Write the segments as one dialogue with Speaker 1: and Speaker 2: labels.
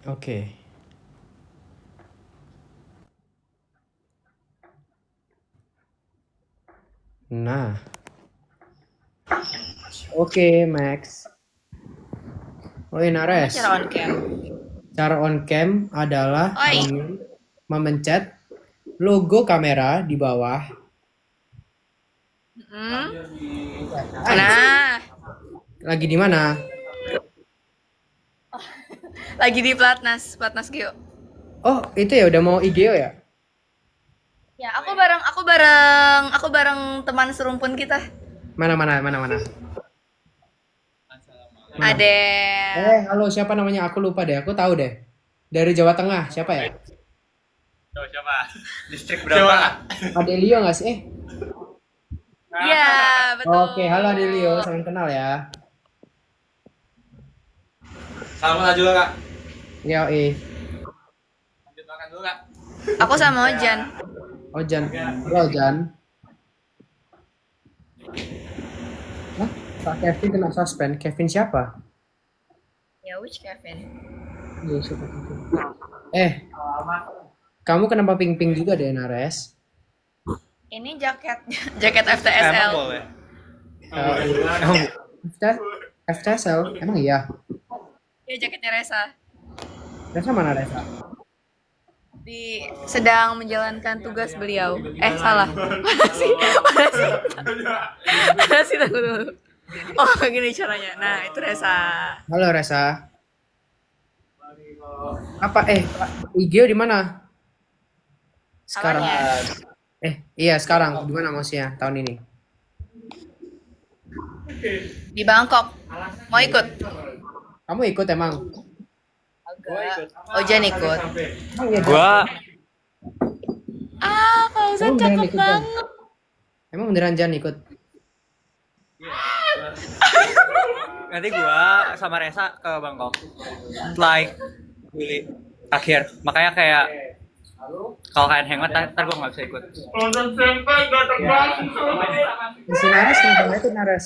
Speaker 1: Oke. Nah, oke Max. Oh
Speaker 2: Gimana
Speaker 1: Nares,
Speaker 2: cara on cam?
Speaker 1: cara on cam adalah
Speaker 2: Oi.
Speaker 1: dengan memencet logo kamera di bawah.
Speaker 2: Hmm?
Speaker 1: Ah,
Speaker 2: Nah,
Speaker 1: lagi di mana?
Speaker 2: lagi di Platnas Geo.
Speaker 1: Oh, itu ya udah mau IGO ya?
Speaker 2: Ya, aku bareng teman serumpun kita.
Speaker 1: Mana mana mana mana. Mana?
Speaker 2: Ada
Speaker 1: Halo, siapa namanya? Aku lupa deh. Aku tahu deh. Dari Jawa Tengah, siapa ya?
Speaker 3: Siapa? Distrik berapa?
Speaker 1: Adelio nggak sih?
Speaker 2: Iya, betul.
Speaker 1: Oke, halo Adelio, salam kenal ya.
Speaker 3: Salam kenal juga kak.
Speaker 1: Yo,
Speaker 3: Lanjut makan dulu kak.
Speaker 2: Aku sama Ojan.
Speaker 1: Ojan. Halo Ojan. Hah? Kak Kevin kena suspend. Kevin siapa?
Speaker 2: Ya, which Kevin?
Speaker 1: Iya, siapa Kevin? Kamu kenapa ping-ping juga deh, Nares?
Speaker 2: Ini jaket
Speaker 3: Emang
Speaker 2: FTSL.
Speaker 3: boleh.
Speaker 1: FTSL? Emang iya?
Speaker 2: Ya, jaketnya Resa.
Speaker 1: Resa mana Resa?
Speaker 2: Sedang menjalankan tugas beliau. Salah. Mana sih? Tunggu dulu. Oh, begini caranya. Nah, itu Resa.
Speaker 1: Halo Resa. Apa IGO di mana? Sekarang.
Speaker 2: Apanya?
Speaker 1: Iya sekarang. Di mana maksudnya tahun ini?
Speaker 2: Di Bangkok. Mau ikut?
Speaker 1: Kamu ikut emang?
Speaker 2: Agak. Ojan ikut.
Speaker 1: Emang iya,
Speaker 3: Gua
Speaker 2: Fauzan
Speaker 1: Kamu beneran
Speaker 2: cakep
Speaker 1: ikut, Jan?
Speaker 2: banget.
Speaker 1: Emang beneran Jan ikut?
Speaker 3: nanti gua sama Resa ke Bangkok. Like Juli akhir. Makanya kayak kalau kalian hangout ntar gua nggak bisa ikut.
Speaker 1: Si Nares kenapa nggak ikut Nares?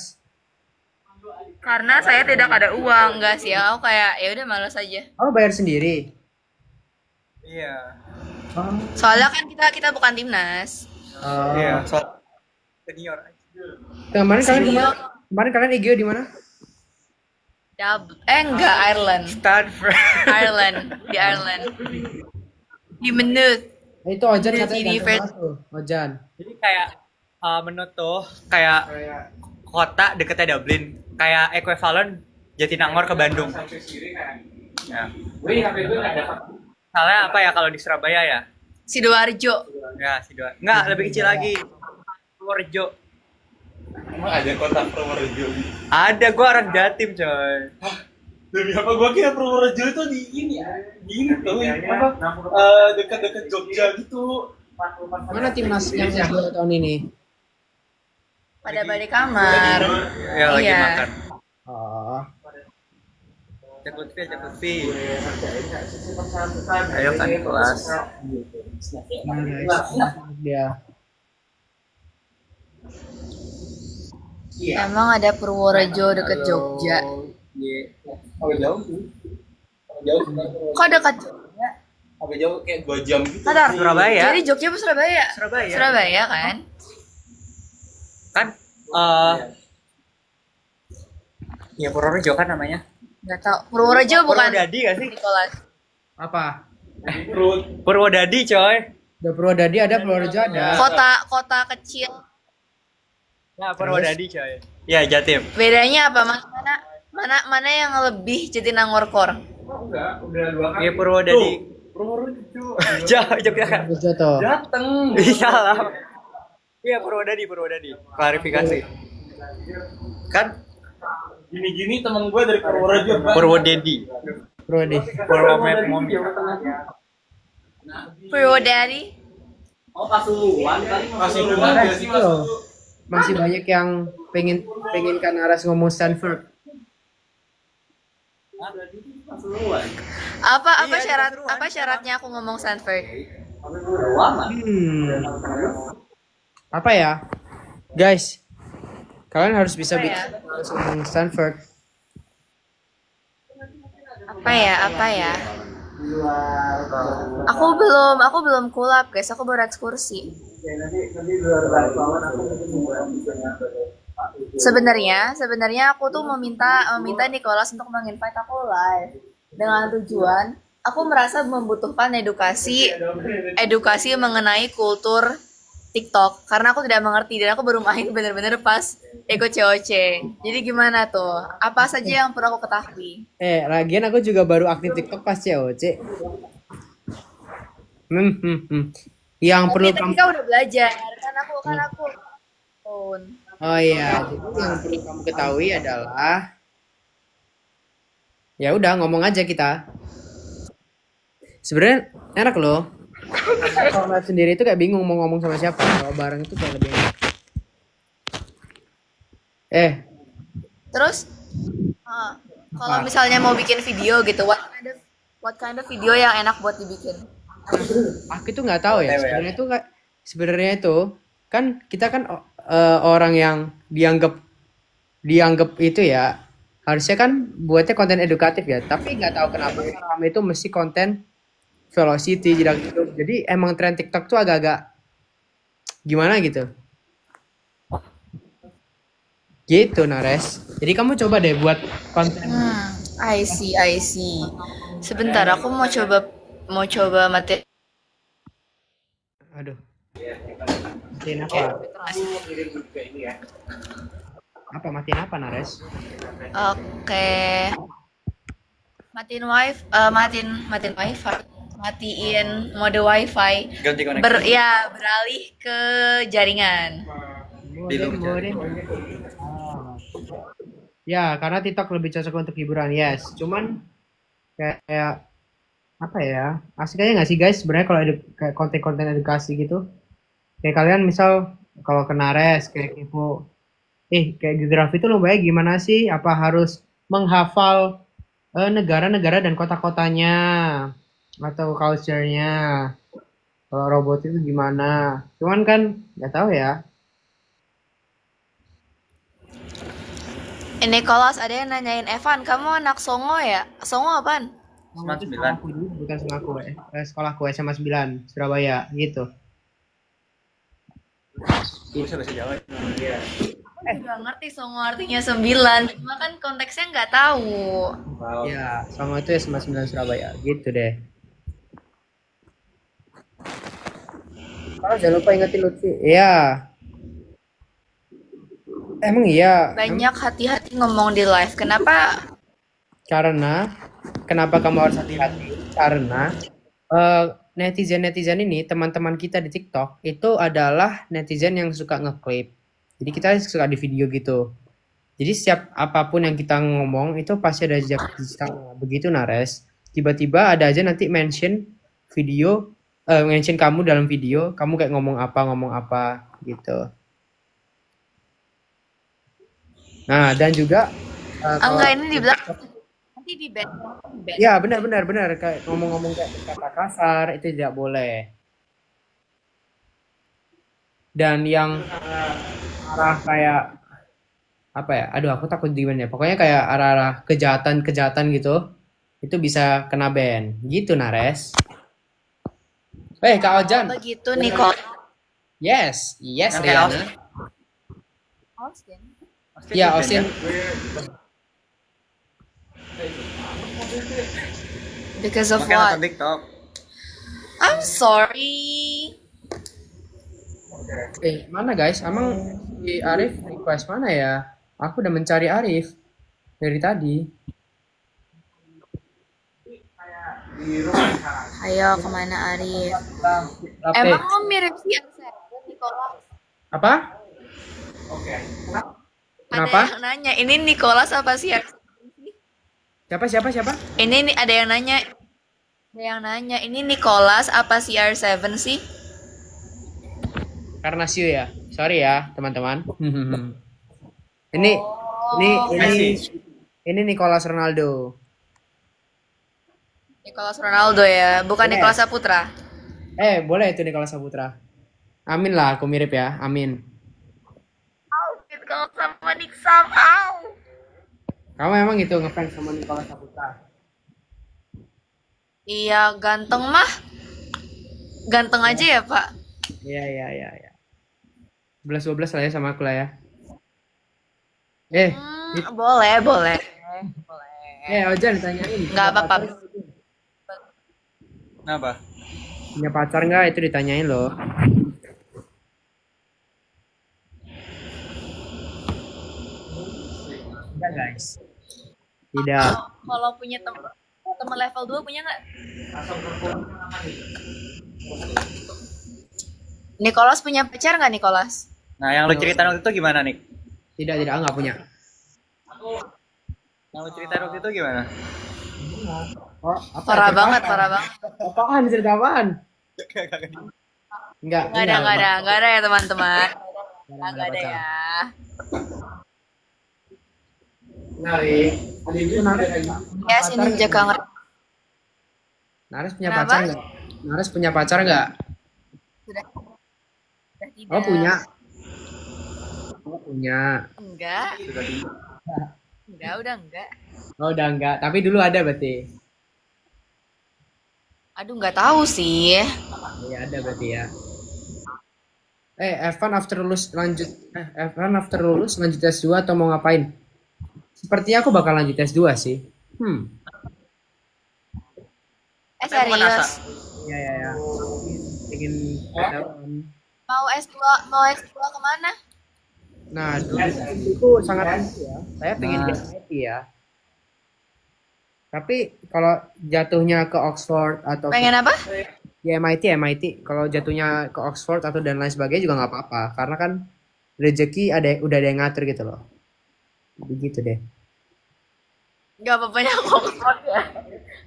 Speaker 2: Karena saya tidak ada uang, enggak sih. Aku kayak ya udah malas aja.
Speaker 1: Oh bayar sendiri?
Speaker 3: Iya.
Speaker 1: Oh,
Speaker 2: Soalnya kan kita bukan timnas.
Speaker 3: Iya. So senior.
Speaker 1: Kemarin kalian IGO di mana?
Speaker 2: Enggak, Ireland.
Speaker 3: Stanford.
Speaker 2: Di Ireland. Di Menut.
Speaker 1: Itu Ojan
Speaker 2: Di
Speaker 1: katanya ganteng
Speaker 2: Divert.
Speaker 1: banget tuh. Ojan.
Speaker 3: Jadi kayak menurut tuh kayak kota deketnya Dublin, kayak ekivalen Jatinangor ke Bandung. Ya. Misalnya apa ya kalau di Surabaya ya?
Speaker 2: Sidoarjo.
Speaker 3: Ya, Sidoarjo. Enggak, lebih kecil lagi. Purworejo.
Speaker 4: Emang ada kota Purworejo?
Speaker 3: Ada, gua orang Jatim, coy.
Speaker 4: Demi apa gua kira Purworejo itu di ini ya? Di ini tuh apa? Dekat-dekat Jogja gitu.
Speaker 1: Mana timnas yang IGO tahun ini?
Speaker 2: Pada balik kamar.
Speaker 3: Ya lagi
Speaker 2: Iya.
Speaker 3: makan.
Speaker 1: Oh,
Speaker 3: Cek Lutfi. Ayo kan kelas.
Speaker 1: dia.
Speaker 2: Emang ada Purworejo deket Jogja.
Speaker 4: Agak jauh sih. Agak jauh sebenarnya.
Speaker 2: Kok dekat Jogja?
Speaker 4: Agak jauh kayak 2 jam gitu.
Speaker 2: Bentar.
Speaker 3: Surabaya.
Speaker 2: Jadi Jogja apa Surabaya?
Speaker 3: Surabaya.
Speaker 2: Surabaya kan?
Speaker 3: Kan ya Purworejo kan namanya.
Speaker 2: Enggak tahu. Purworejo bukan
Speaker 3: Purwodadi gak sih?
Speaker 2: Nicholas.
Speaker 1: Apa?
Speaker 3: Purwodadi, coy.
Speaker 1: Ada Purwodadi, ada Purworejo ada.
Speaker 2: Kota kecil.
Speaker 3: Nah, Purwodadi, coy. Ya, Jatim.
Speaker 2: Bedanya apa? Mana yang lebih Jatinangor Core?
Speaker 4: Enggak, udah 2 kali.
Speaker 3: Ya Purwodadi.
Speaker 4: Purworejo.
Speaker 3: Jogja kan.
Speaker 1: Purworejo tuh.
Speaker 4: Dateng.
Speaker 3: Iya lah. Iya Purwodadi. Klarifikasi. Kan
Speaker 4: Gini-gini temen gue dari Purworejo.
Speaker 3: Purwodadi.
Speaker 1: Purwodadi.
Speaker 3: Purwomomi.
Speaker 2: Purwodadi.
Speaker 4: Oh, Pasuruan kali. Pasuruan
Speaker 1: Nares
Speaker 4: sih
Speaker 1: itu loh. Masih banyak yang pengen kan Nares ngomong Stanford.
Speaker 4: Pasuruan.
Speaker 2: Apa syaratnya aku ngomong Stanford?
Speaker 1: Apa ya? Guys, kalian harus bisa
Speaker 2: Apa ya?
Speaker 1: bikin harus ngomong Stanford.
Speaker 2: Apa ya? Aku belum kulap guys, aku baru ekskursi. Sebenarnya aku tuh meminta Nicholas untuk menginvite aku live dengan tujuan aku merasa membutuhkan edukasi mengenai kultur TikTok karena aku tidak mengerti dan aku baru main bener-bener pas ikut COC. Jadi gimana tuh? Apa saja yang perlu aku ketahui?
Speaker 1: Lagian aku juga baru aktif TikTok pas COC. Yang perlu
Speaker 2: Tapi kau udah belajar kan aku
Speaker 1: Oh iya, jadi yang perlu kamu ketahui adalah ya udah ngomong aja kita. Sebenarnya enak loh. Kalau nggak sendiri itu kayak bingung mau ngomong sama siapa. Kalau bareng itu kayak lebih enak.
Speaker 2: Terus kalau misalnya mau bikin video gitu, what kind of video yang enak buat dibikin?
Speaker 1: Aku itu nggak tahu ya. Sebenarnya itu kan kita kan orang yang dianggap itu ya harusnya kan buatnya konten edukatif ya. Tapi nggak tahu kenapa kami itu mesti konten velocity gitu. Jadi emang tren TikTok tuh agak-agak gimana gitu. Gitu Nares. Jadi kamu coba deh buat konten.
Speaker 2: I see. Sebentar, aku mau coba mati.
Speaker 1: Aduh. Matiin apa? Matiin apa Nares?
Speaker 2: Oke. Matiin wifi. Matiin mode wifi.
Speaker 3: Ganti koneksi.
Speaker 2: Beralih ke jaringan.
Speaker 1: Ya, karena TikTok lebih cocok untuk hiburan, yes. Cuman kayak apa ya? Asik aja nggak sih guys? Sebenarnya kalau kayak konten-konten edukasi gitu, kayak kalian misal kalau ke Nares kayak kepo, kayak geografi itu lombanya gimana sih? Apa harus menghafal negara-negara dan kota-kotanya atau culture-nya? Kalau robot itu gimana? Cuman kan nggak tahu ya.
Speaker 2: Nicholas, ada yang nanyain Evan, kamu anak Songo ya? Songo apaan?
Speaker 3: Semangat 9.
Speaker 1: Bukan sekolahku SMA 9 Surabaya gitu.
Speaker 3: Bisa bahasa Jawa. Iya.
Speaker 2: Aku juga ngerti Songo artinya 9, cuma kan konteksnya nggak tahu.
Speaker 1: Ya, Songo itu SMA 9 Surabaya gitu deh. Jangan lupa ingetin Lutfi. Iya. Emang iya.
Speaker 2: Banyak hati-hati ngomong di live. Kenapa?
Speaker 1: Kenapa kamu harus hati-hati? Karena netizen ini, teman-teman kita di TikTok itu adalah netizen yang suka ngeklip. Jadi kita suka di video gitu. Jadi setiap apapun yang kita ngomong itu pasti ada jejak digitalnya. Begitu Nares. Tiba-tiba ada aja nanti mention kamu dalam video, kamu kayak ngomong apa gitu. Nah, dan juga
Speaker 2: enggak, ini dibilang nanti di ban.
Speaker 1: Ya, benar kayak ngomong-ngomong kayak kata kasar itu tidak boleh. Dan yang arah kayak apa ya? Aduh, aku takut gimana ya. Pokoknya kayak arah kejahatan gitu. Itu bisa kena ban. Gitu, Nares. Kak Ojan.
Speaker 2: Begitu nih kok.
Speaker 1: Yes, Riana.
Speaker 2: Austin.
Speaker 1: Ya, Austin.
Speaker 2: Because of what?
Speaker 3: TikTok.
Speaker 2: I'm sorry.
Speaker 1: Mana guys? Emang si Arif request mana ya? Aku udah mencari Arif dari tadi.
Speaker 2: Ayo, kemana Arif? Emang lo mirip si Nicholas?
Speaker 1: Apa? Kenapa?
Speaker 2: Ada yang nanya, ini Nicholas apa sih?
Speaker 1: Siapa?
Speaker 2: Ini ada yang nanya, ini Nicholas apa CR7 sih?
Speaker 1: Karena Siu ya. Sorry ya, teman-teman. Ini Nicholas Ronaldo.
Speaker 2: Nicholas Ronaldo ya, bukan Nicholas Saputra.
Speaker 1: Boleh itu Nicholas Saputra. Amin lah, aku mirip ya. Amin.
Speaker 2: Nicholas sama Nick Sam,
Speaker 1: Kamu emang gitu ngefans sama Nicholas Saputra?
Speaker 2: Iya, ganteng mah. Ganteng aja ya, Pak.
Speaker 1: Iya, iya, iya, iya. 11-12 lah ya sama aku lah ya. Eh,
Speaker 2: Boleh, boleh. Boleh.
Speaker 1: Ojan ditanyain.
Speaker 2: Nggak apa-apa.
Speaker 3: Kenapa?
Speaker 1: Punya pacar nggak? Itu ditanyain loh. Enggak, guys. Tidak.
Speaker 2: Kalau punya teman level 2 punya nggak? Nicholas punya pacar nggak, Nicholas?
Speaker 3: Nah, yang lu ceritain waktu itu gimana, Nik?
Speaker 1: Tidak, nggak punya.
Speaker 3: Yang lu ceritain waktu itu gimana?
Speaker 1: Oh, apa?
Speaker 2: Parah banget, parah banget.
Speaker 1: Apaan? Cerita apaan? Enggak.
Speaker 2: Nggak ada ya teman-teman.
Speaker 1: Nggak
Speaker 2: Nggak ada
Speaker 1: pacar.
Speaker 2: ya. Yes, ini jaga
Speaker 1: Nares punya
Speaker 2: Kenapa?
Speaker 1: pacar nggak? Nares punya pacar nggak?
Speaker 2: sudah tidak.
Speaker 1: Oh, punya. Oh, punya.
Speaker 2: Enggak. Enggak, udah enggak.
Speaker 1: Oh, udah enggak. Tapi dulu ada berarti.
Speaker 2: Aduh, nggak tahu sih.
Speaker 1: Ya ada berarti ya. Evan after lulus lanjut lanjut S2 atau mau ngapain? Sepertinya aku bakal lanjut S2 sih.
Speaker 2: Serius.
Speaker 1: Ya. Ingin
Speaker 2: Mau S2 kemana?
Speaker 1: Nah, dulu itu sangat itu ya. Saya pengen di MIT ya. Tapi kalau jatuhnya ke Oxford atau
Speaker 2: Pengen apa?
Speaker 1: ya MIT. Kalau jatuhnya ke Oxford atau dan lain sebagainya juga nggak apa-apa. Karena kan rezeki udah ada yang ngatur gitu loh. Begitu deh.
Speaker 2: Gak apa-apanya ke Oxford ya.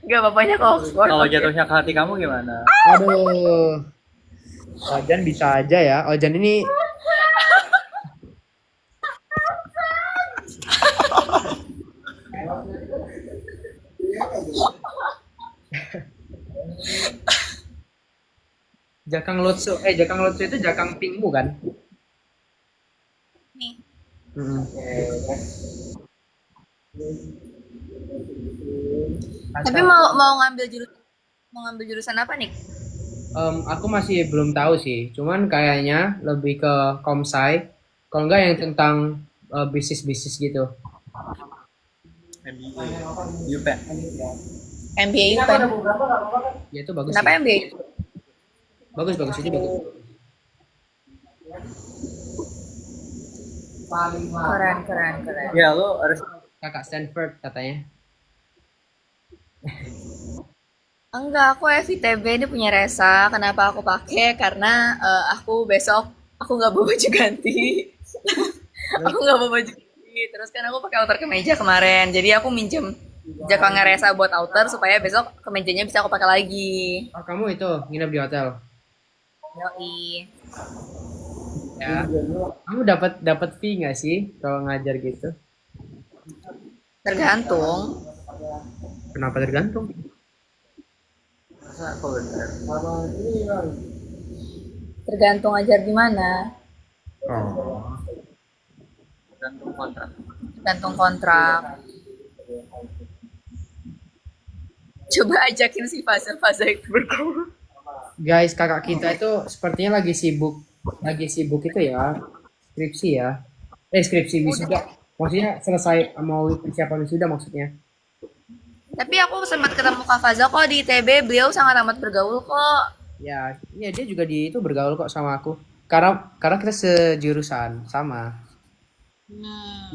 Speaker 2: Gak apa-apanya ke Oxford.
Speaker 3: Kalau jatuhnya ke hati kamu gimana?
Speaker 1: Aduh. Ojan bisa aja ya. Ojan ini Jakang Lotso itu Jakang Pingmu kan?
Speaker 2: Nih. Tapi mau ngambil jurusan apa nih?
Speaker 1: Aku masih belum tahu sih. Cuman kayaknya lebih ke Komsai. Kalau enggak yang tentang bisnis gitu.
Speaker 3: MBA. UPen.
Speaker 2: MBA UPen.
Speaker 1: Ya itu bagus.
Speaker 2: Kenapa
Speaker 1: sih.
Speaker 2: MBA?
Speaker 1: Bagus itu bagus.
Speaker 2: Keren.
Speaker 3: Ya, lu harus
Speaker 1: Kakak Stanford katanya.
Speaker 2: Enggak, aku FITB ini punya Resa. Kenapa aku pakai? Karena aku besok nggak bawa baju ganti. Aku nggak bawa baju ganti. Terus kan aku pakai outer kemeja kemarin. Jadi aku minjem jakangnya Resa buat outer supaya besok kemejanya bisa aku pakai lagi.
Speaker 1: Oh, kamu itu nginep di hotel.
Speaker 2: Yoi.
Speaker 1: Ya. Kamu dapat fee nggak sih kalau ngajar gitu?
Speaker 2: Tergantung.
Speaker 1: Kenapa tergantung?
Speaker 2: Tergantung ajar di mana.
Speaker 1: Oh.
Speaker 2: Tergantung kontrak. Coba ajakin si fase itu bergaul.
Speaker 1: Guys, kakak kita itu sepertinya lagi sibuk itu ya, skripsi ya. Skripsi wisuda. Maksudnya selesai mau persiapan wisuda maksudnya.
Speaker 2: Tapi aku sempat ketemu Kak Faza kok di ITB, beliau sangat amat bergaul kok.
Speaker 1: Ya dia juga di itu bergaul kok sama aku. Karena kita sejurusan sama.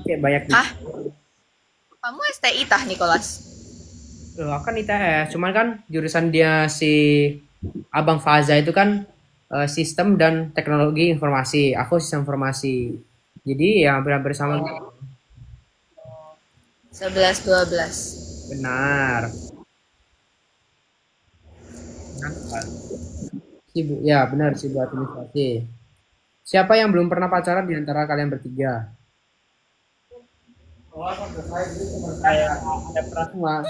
Speaker 1: Kayak banyak.
Speaker 2: Kamu STI tah, Nicholas?
Speaker 1: Loh, aku kan ITS, cuman kan jurusan dia si Abang Faza itu kan sistem dan teknologi informasi. Aku sistem informasi. Jadi ya hampir-hampir sama.
Speaker 2: 11-12.
Speaker 1: Benar. Sibuk, ya benar sibuk administrasi. Siapa yang belum pernah pacaran di antara kalian bertiga? Ada pernah semua.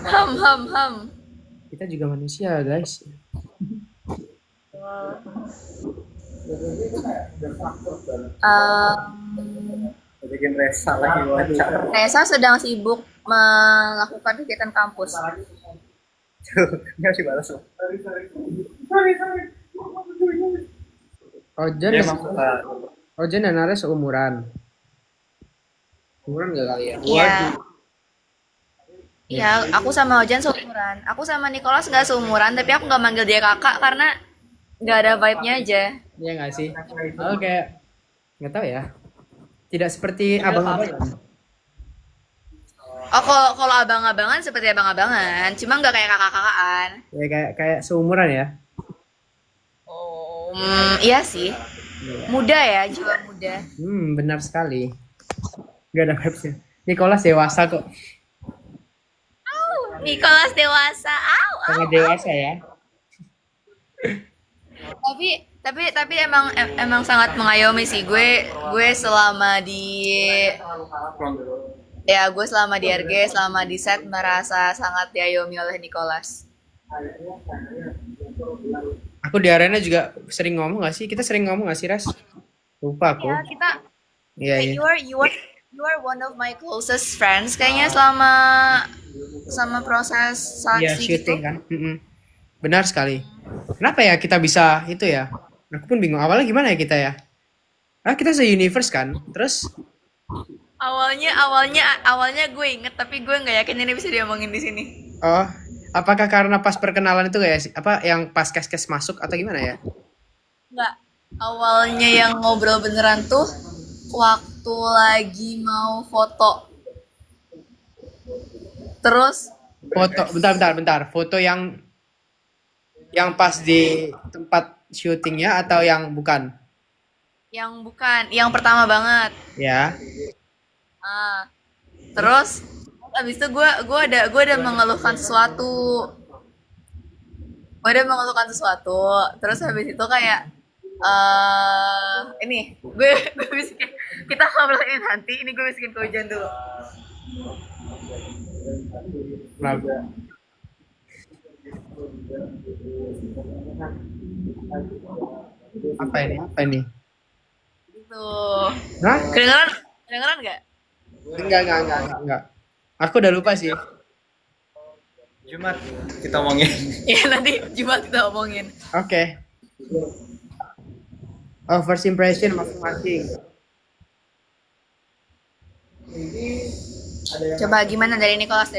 Speaker 2: Ham.
Speaker 1: Kita juga manusia, guys.
Speaker 3: bikin Resa lagi wawancara.
Speaker 2: Resa sedang sibuk melakukan kegiatan kampus.
Speaker 3: Nggak sih balas loh.
Speaker 1: Ojan
Speaker 3: Dia
Speaker 1: dan
Speaker 3: emang suka.
Speaker 1: Ojan dan Ares seumuran. Umuran nggak kali ya?
Speaker 2: Iya. Ya, aku sama Ojan seumuran. Aku sama Nicholas nggak seumuran, tapi aku nggak manggil dia kakak karena nggak ada vibe-nya aja.
Speaker 1: Iya nggak sih? Oh kayak nggak tahu ya. Tidak seperti abang-abangan.
Speaker 2: Oh, kalau abang-abangan seperti abang-abangan, cuma nggak kayak kakak-kakakan.
Speaker 1: Ya kayak seumuran ya.
Speaker 2: Oh, iya sih. Muda ya, jiwa muda.
Speaker 1: Benar sekali. Gak ada vibes-nya. Nicholas dewasa kok.
Speaker 2: Nicholas dewasa.
Speaker 1: Sangat dewasa ya.
Speaker 2: Tapi emang sangat mengayomi sih gue selama di RG, selama di set merasa sangat diayomi oleh Nicholas.
Speaker 1: Aku di arena juga sering ngomong gak sih? Kita sering ngomong gak sih, Ras? Lupa aku.
Speaker 2: Ya, kita
Speaker 1: Iya, iya.
Speaker 2: you are one of my closest friends kayaknya sama proses
Speaker 1: Iya,
Speaker 2: seleksi
Speaker 1: shooting
Speaker 2: gitu.
Speaker 1: kan. Benar sekali. Kenapa ya kita bisa itu ya? Aku pun bingung. Awalnya gimana ya kita ya? Kita se-universe kan. Terus
Speaker 2: Awalnya gue inget tapi gue nggak yakin ini bisa diomongin di sini.
Speaker 1: oh, apakah karena pas perkenalan itu kayak apa yang pas kes masuk atau gimana ya?
Speaker 2: Nggak. Awalnya yang ngobrol beneran tuh waktu lagi mau foto. Terus
Speaker 1: Foto, bentar. Foto yang pas di tempat syutingnya atau yang bukan?
Speaker 2: yang bukan, yang pertama banget.
Speaker 1: Ya.
Speaker 2: Terus abis itu gue ada mengeluhkan sesuatu. Terus habis itu kayak ini gue bisikin, kita ngobrol ini nanti. Ini gue bisikin ke Hujan dulu.
Speaker 1: Lagu. Apa ini?
Speaker 2: Tuh.
Speaker 1: Hah?
Speaker 2: Kedengeran nggak?
Speaker 1: Enggak. Aku udah lupa sih.
Speaker 3: Jumat kita omongin.
Speaker 2: Ya nanti Jumat kita omongin.
Speaker 1: Oke. First impression masing-masing.
Speaker 2: Coba gimana dari Nicholas?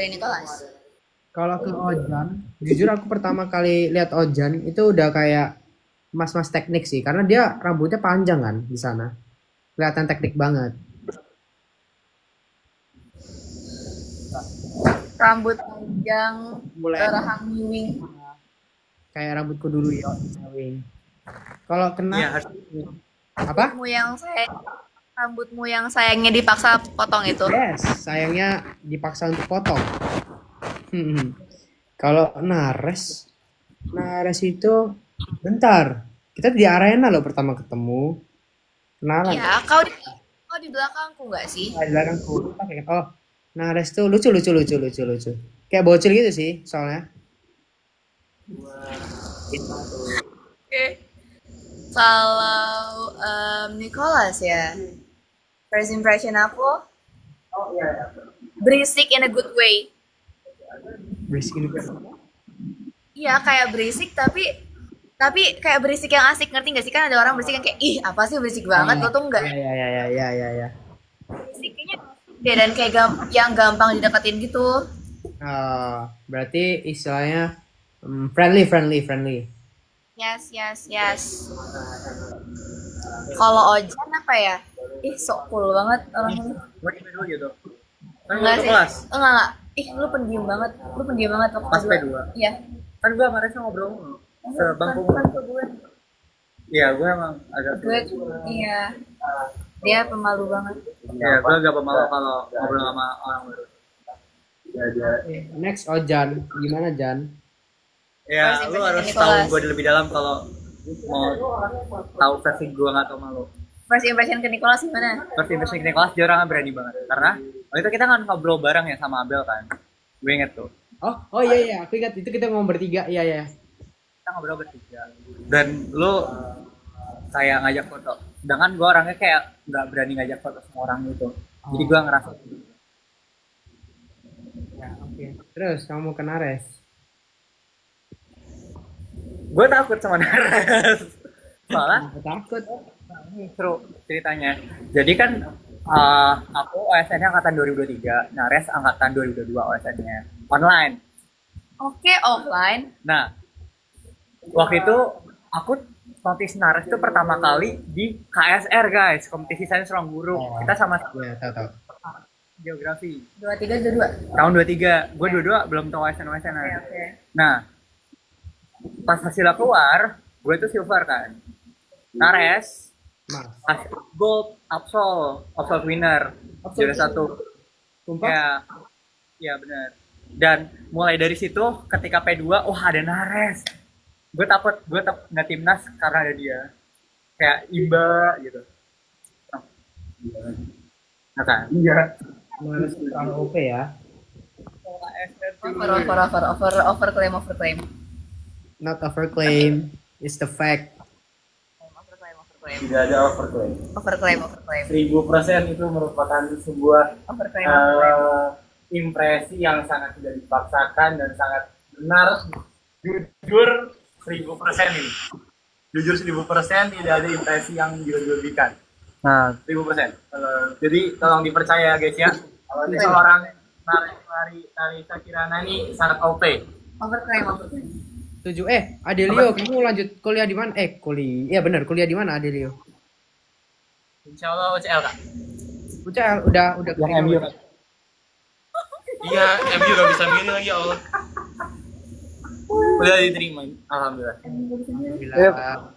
Speaker 1: Kalau ke Ojan, jujur aku pertama kali lihat Ojan itu udah kayak mas-mas teknik sih, karena dia rambutnya panjang kan di sana, kelihatan teknik banget.
Speaker 2: Rambut panjang,
Speaker 1: Mulai
Speaker 2: rahang miwing.
Speaker 1: kayak rambutku dulu ya, Wing. Kalau kena
Speaker 3: Iya,
Speaker 1: apa?
Speaker 2: Rambutmu yang sayangnya dipaksa potong itu.
Speaker 1: Yes, sayangnya dipaksa untuk potong. Kalau Nares itu bentar. Kita di arena loh pertama ketemu. Kenalan.
Speaker 2: Ya, kau di belakangku nggak sih?
Speaker 1: Di belakangku. Oh, Nares tuh lucu. Kayak bocil gitu sih soalnya.
Speaker 2: Oke. Kalau Nicholas ya, first impression aku berisik in a good way.
Speaker 1: Berisik gitu.
Speaker 2: Iya, kayak berisik tapi kayak berisik yang asik, ngerti nggak sih? Kan ada orang berisik yang kayak ih apa sih berisik banget, lo tuh enggak.
Speaker 1: Iya.
Speaker 2: Berisiknya dia dan kayak yang gampang didapetin gitu.
Speaker 1: Oh, berarti istilahnya friendly.
Speaker 2: Yes. Kalau Ojan apa ya? Ih, sok cool banget orangnya.
Speaker 3: Gue gini dulu gitu. Kan
Speaker 2: Enggak
Speaker 3: gue
Speaker 2: sih.
Speaker 3: kelas.
Speaker 2: Enggak. Ih, lu pendiam banget waktu
Speaker 3: Pas
Speaker 2: kedua.
Speaker 3: P2.
Speaker 2: Iya.
Speaker 3: Kan gue sama Reza ngobrol mulu. Sebangku.
Speaker 2: Kan ke gue.
Speaker 3: Iya, gue emang agak.
Speaker 2: Iya. Dia pemalu banget.
Speaker 3: Iya, gue agak pemalu kalau ngobrol sama orang baru.
Speaker 1: Next Ojan, gimana Jan?
Speaker 3: Ya,
Speaker 2: First
Speaker 3: lu
Speaker 2: impression
Speaker 3: harus
Speaker 2: Nicholas.
Speaker 3: tahu gue lebih dalam kalau mau tahu versi gue nggak tahu malu.
Speaker 2: First impression ke Nicholas gimana?
Speaker 3: First impression di kelas dia orangnya berani banget. Karena waktu itu kita kan ngobrol bareng ya sama Abel kan. Gue inget tuh.
Speaker 1: Oh iya, aku ingat itu kita ngomong bertiga, iya.
Speaker 3: Kita ngobrol bertiga. Dan lu kayak ngajak foto. Sedangkan gue orangnya kayak nggak berani ngajak foto sama orang gitu. Jadi gue ngerasa
Speaker 1: Oke. Terus kamu ke Nares.
Speaker 3: Gue takut sama Nares. Soalnya
Speaker 1: Aku takut.
Speaker 3: seru ceritanya. Jadi kan aku OSN-nya angkatan 2023, Nares angkatan 2022 OSN-nya online.
Speaker 2: Oke, offline.
Speaker 3: Nah, waktu itu aku notice Nares itu pertama kali di KSR guys, kompetisi sains ruang guru.
Speaker 1: Oh.
Speaker 3: Kita sama
Speaker 1: Ya, tahu.
Speaker 3: geografi
Speaker 2: 23 22.
Speaker 3: tahun 23. Gue 22 belum tahu OSN.
Speaker 2: Oke.
Speaker 3: Nah, pas hasilnya keluar, gue itu silver kan. Nares
Speaker 1: Mas.
Speaker 3: hasil gold, absol winner, juara 1.
Speaker 1: Sumpah?
Speaker 3: Ya benar. Dan mulai dari situ ketika P2, ada Nares. Gue takut nggak timnas karena ada dia. Kayak Imba gitu. Nah kan? Iya.
Speaker 1: Nares terlalu OP ya.
Speaker 2: Overclaim.
Speaker 1: Not overclaim. It's the fact.
Speaker 4: Tidak ada overclaim.
Speaker 2: Overclaim.
Speaker 4: 1000% itu merupakan sebuah
Speaker 2: Overclaim.
Speaker 4: impresi yang sangat tidak dipaksakan dan sangat benar. Jujur 1000% ini. Jujur 1000% tidak ada impresi yang dilebihkan.
Speaker 3: Nah,
Speaker 4: 1000%. Jadi tolong dipercaya guys ya. Seorang Narisa Kirana ini sangat OP.
Speaker 2: Overclaim.
Speaker 1: 7. Adelio, kamu lanjut kuliah di mana? Iya benar, kuliah di mana Adelio?
Speaker 4: Insya Allah UCL kak.
Speaker 1: UCL udah
Speaker 3: yang MU.
Speaker 4: Iya, MU gak bisa milih lagi ya Allah. Udah diterima, alhamdulillah.
Speaker 1: Alhamdulillah.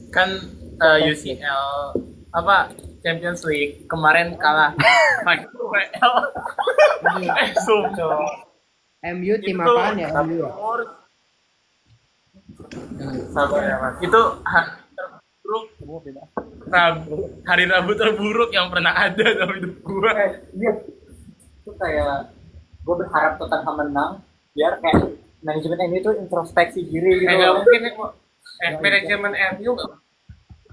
Speaker 4: Kan UCL Champions League kemarin kalah sama UCL. Sumpah.
Speaker 1: MU tim apaan ya? MU ya?
Speaker 4: Sabar ya mas. Itu hari Rabu terburuk yang pernah ada dalam hidup gue.
Speaker 3: Iya. Itu kayak gue berharap Tottenham menang biar kayak manajemen MU itu introspeksi diri gitu.
Speaker 4: Nggak mungkin manajemen MU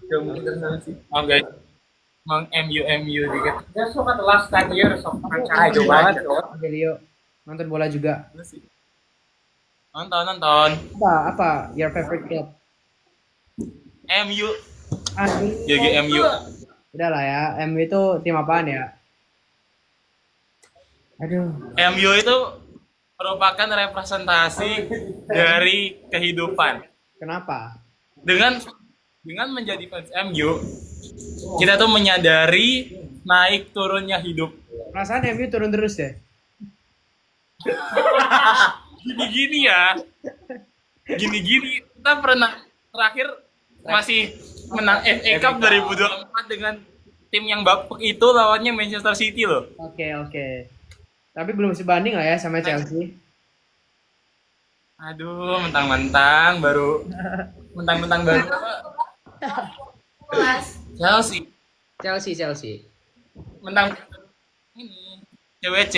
Speaker 4: nggak mungkin terus sih. Oh guys, emang MU dikit. Just look at the last 10 years of franchise.
Speaker 3: Jauh banget loh.
Speaker 1: Adelio nonton bola juga.
Speaker 4: Nonton.
Speaker 1: Apa your favorite club?
Speaker 4: MU.
Speaker 1: Adelio.
Speaker 4: GGMU.
Speaker 1: Udah lah ya, MU itu tim apaan ya? Aduh.
Speaker 4: MU itu merupakan representasi dari kehidupan.
Speaker 1: Kenapa?
Speaker 4: Dengan menjadi fans MU, kita tuh menyadari naik turunnya hidup.
Speaker 1: Perasaan MU turun terus deh.
Speaker 4: Gini kita pernah terakhir masih menang FA Cup 2024 dengan tim yang bapuk itu lawannya Manchester City loh.
Speaker 1: Oke. Tapi belum sebanding lah ya sama Chelsea.
Speaker 4: Aduh, mentang-mentang baru
Speaker 1: Chelsea.
Speaker 4: mentang ini CWC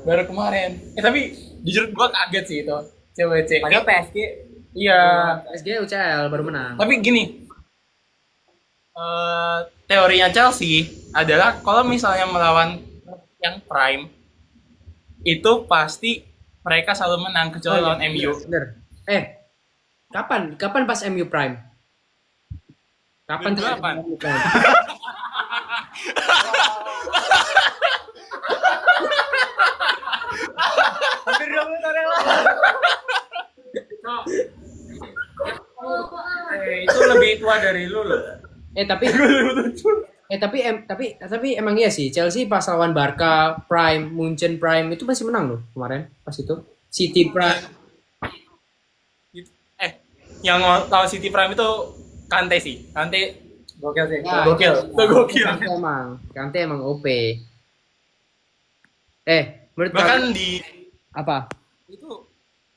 Speaker 4: baru kemarin. Tapi jujur gua kaget sih itu CWC.
Speaker 3: Padahal PSG
Speaker 4: Iya.
Speaker 1: PSG UCL baru menang.
Speaker 4: Tapi gini, teorinya Chelsea adalah kalau misalnya melawan yang prime itu pasti mereka selalu menang kecuali lawan MU.
Speaker 1: Bener. Kapan pas MU prime? Kapan tuh?
Speaker 4: 28.
Speaker 3: hampir 20 tahun yang lalu.
Speaker 4: Itu lebih tua dari lu loh.
Speaker 1: Tapi emang iya sih, Chelsea pas lawan Barca prime, Munchen prime itu masih menang loh kemarin pas itu. City prime.
Speaker 4: Yang lawan City Prime itu Kante sih. Kante
Speaker 3: Gokil sih.
Speaker 1: Ya,
Speaker 4: gokil.
Speaker 1: Kante emang OP. Menurut
Speaker 4: Bahkan
Speaker 1: kalian-
Speaker 4: di
Speaker 1: apa?
Speaker 4: itu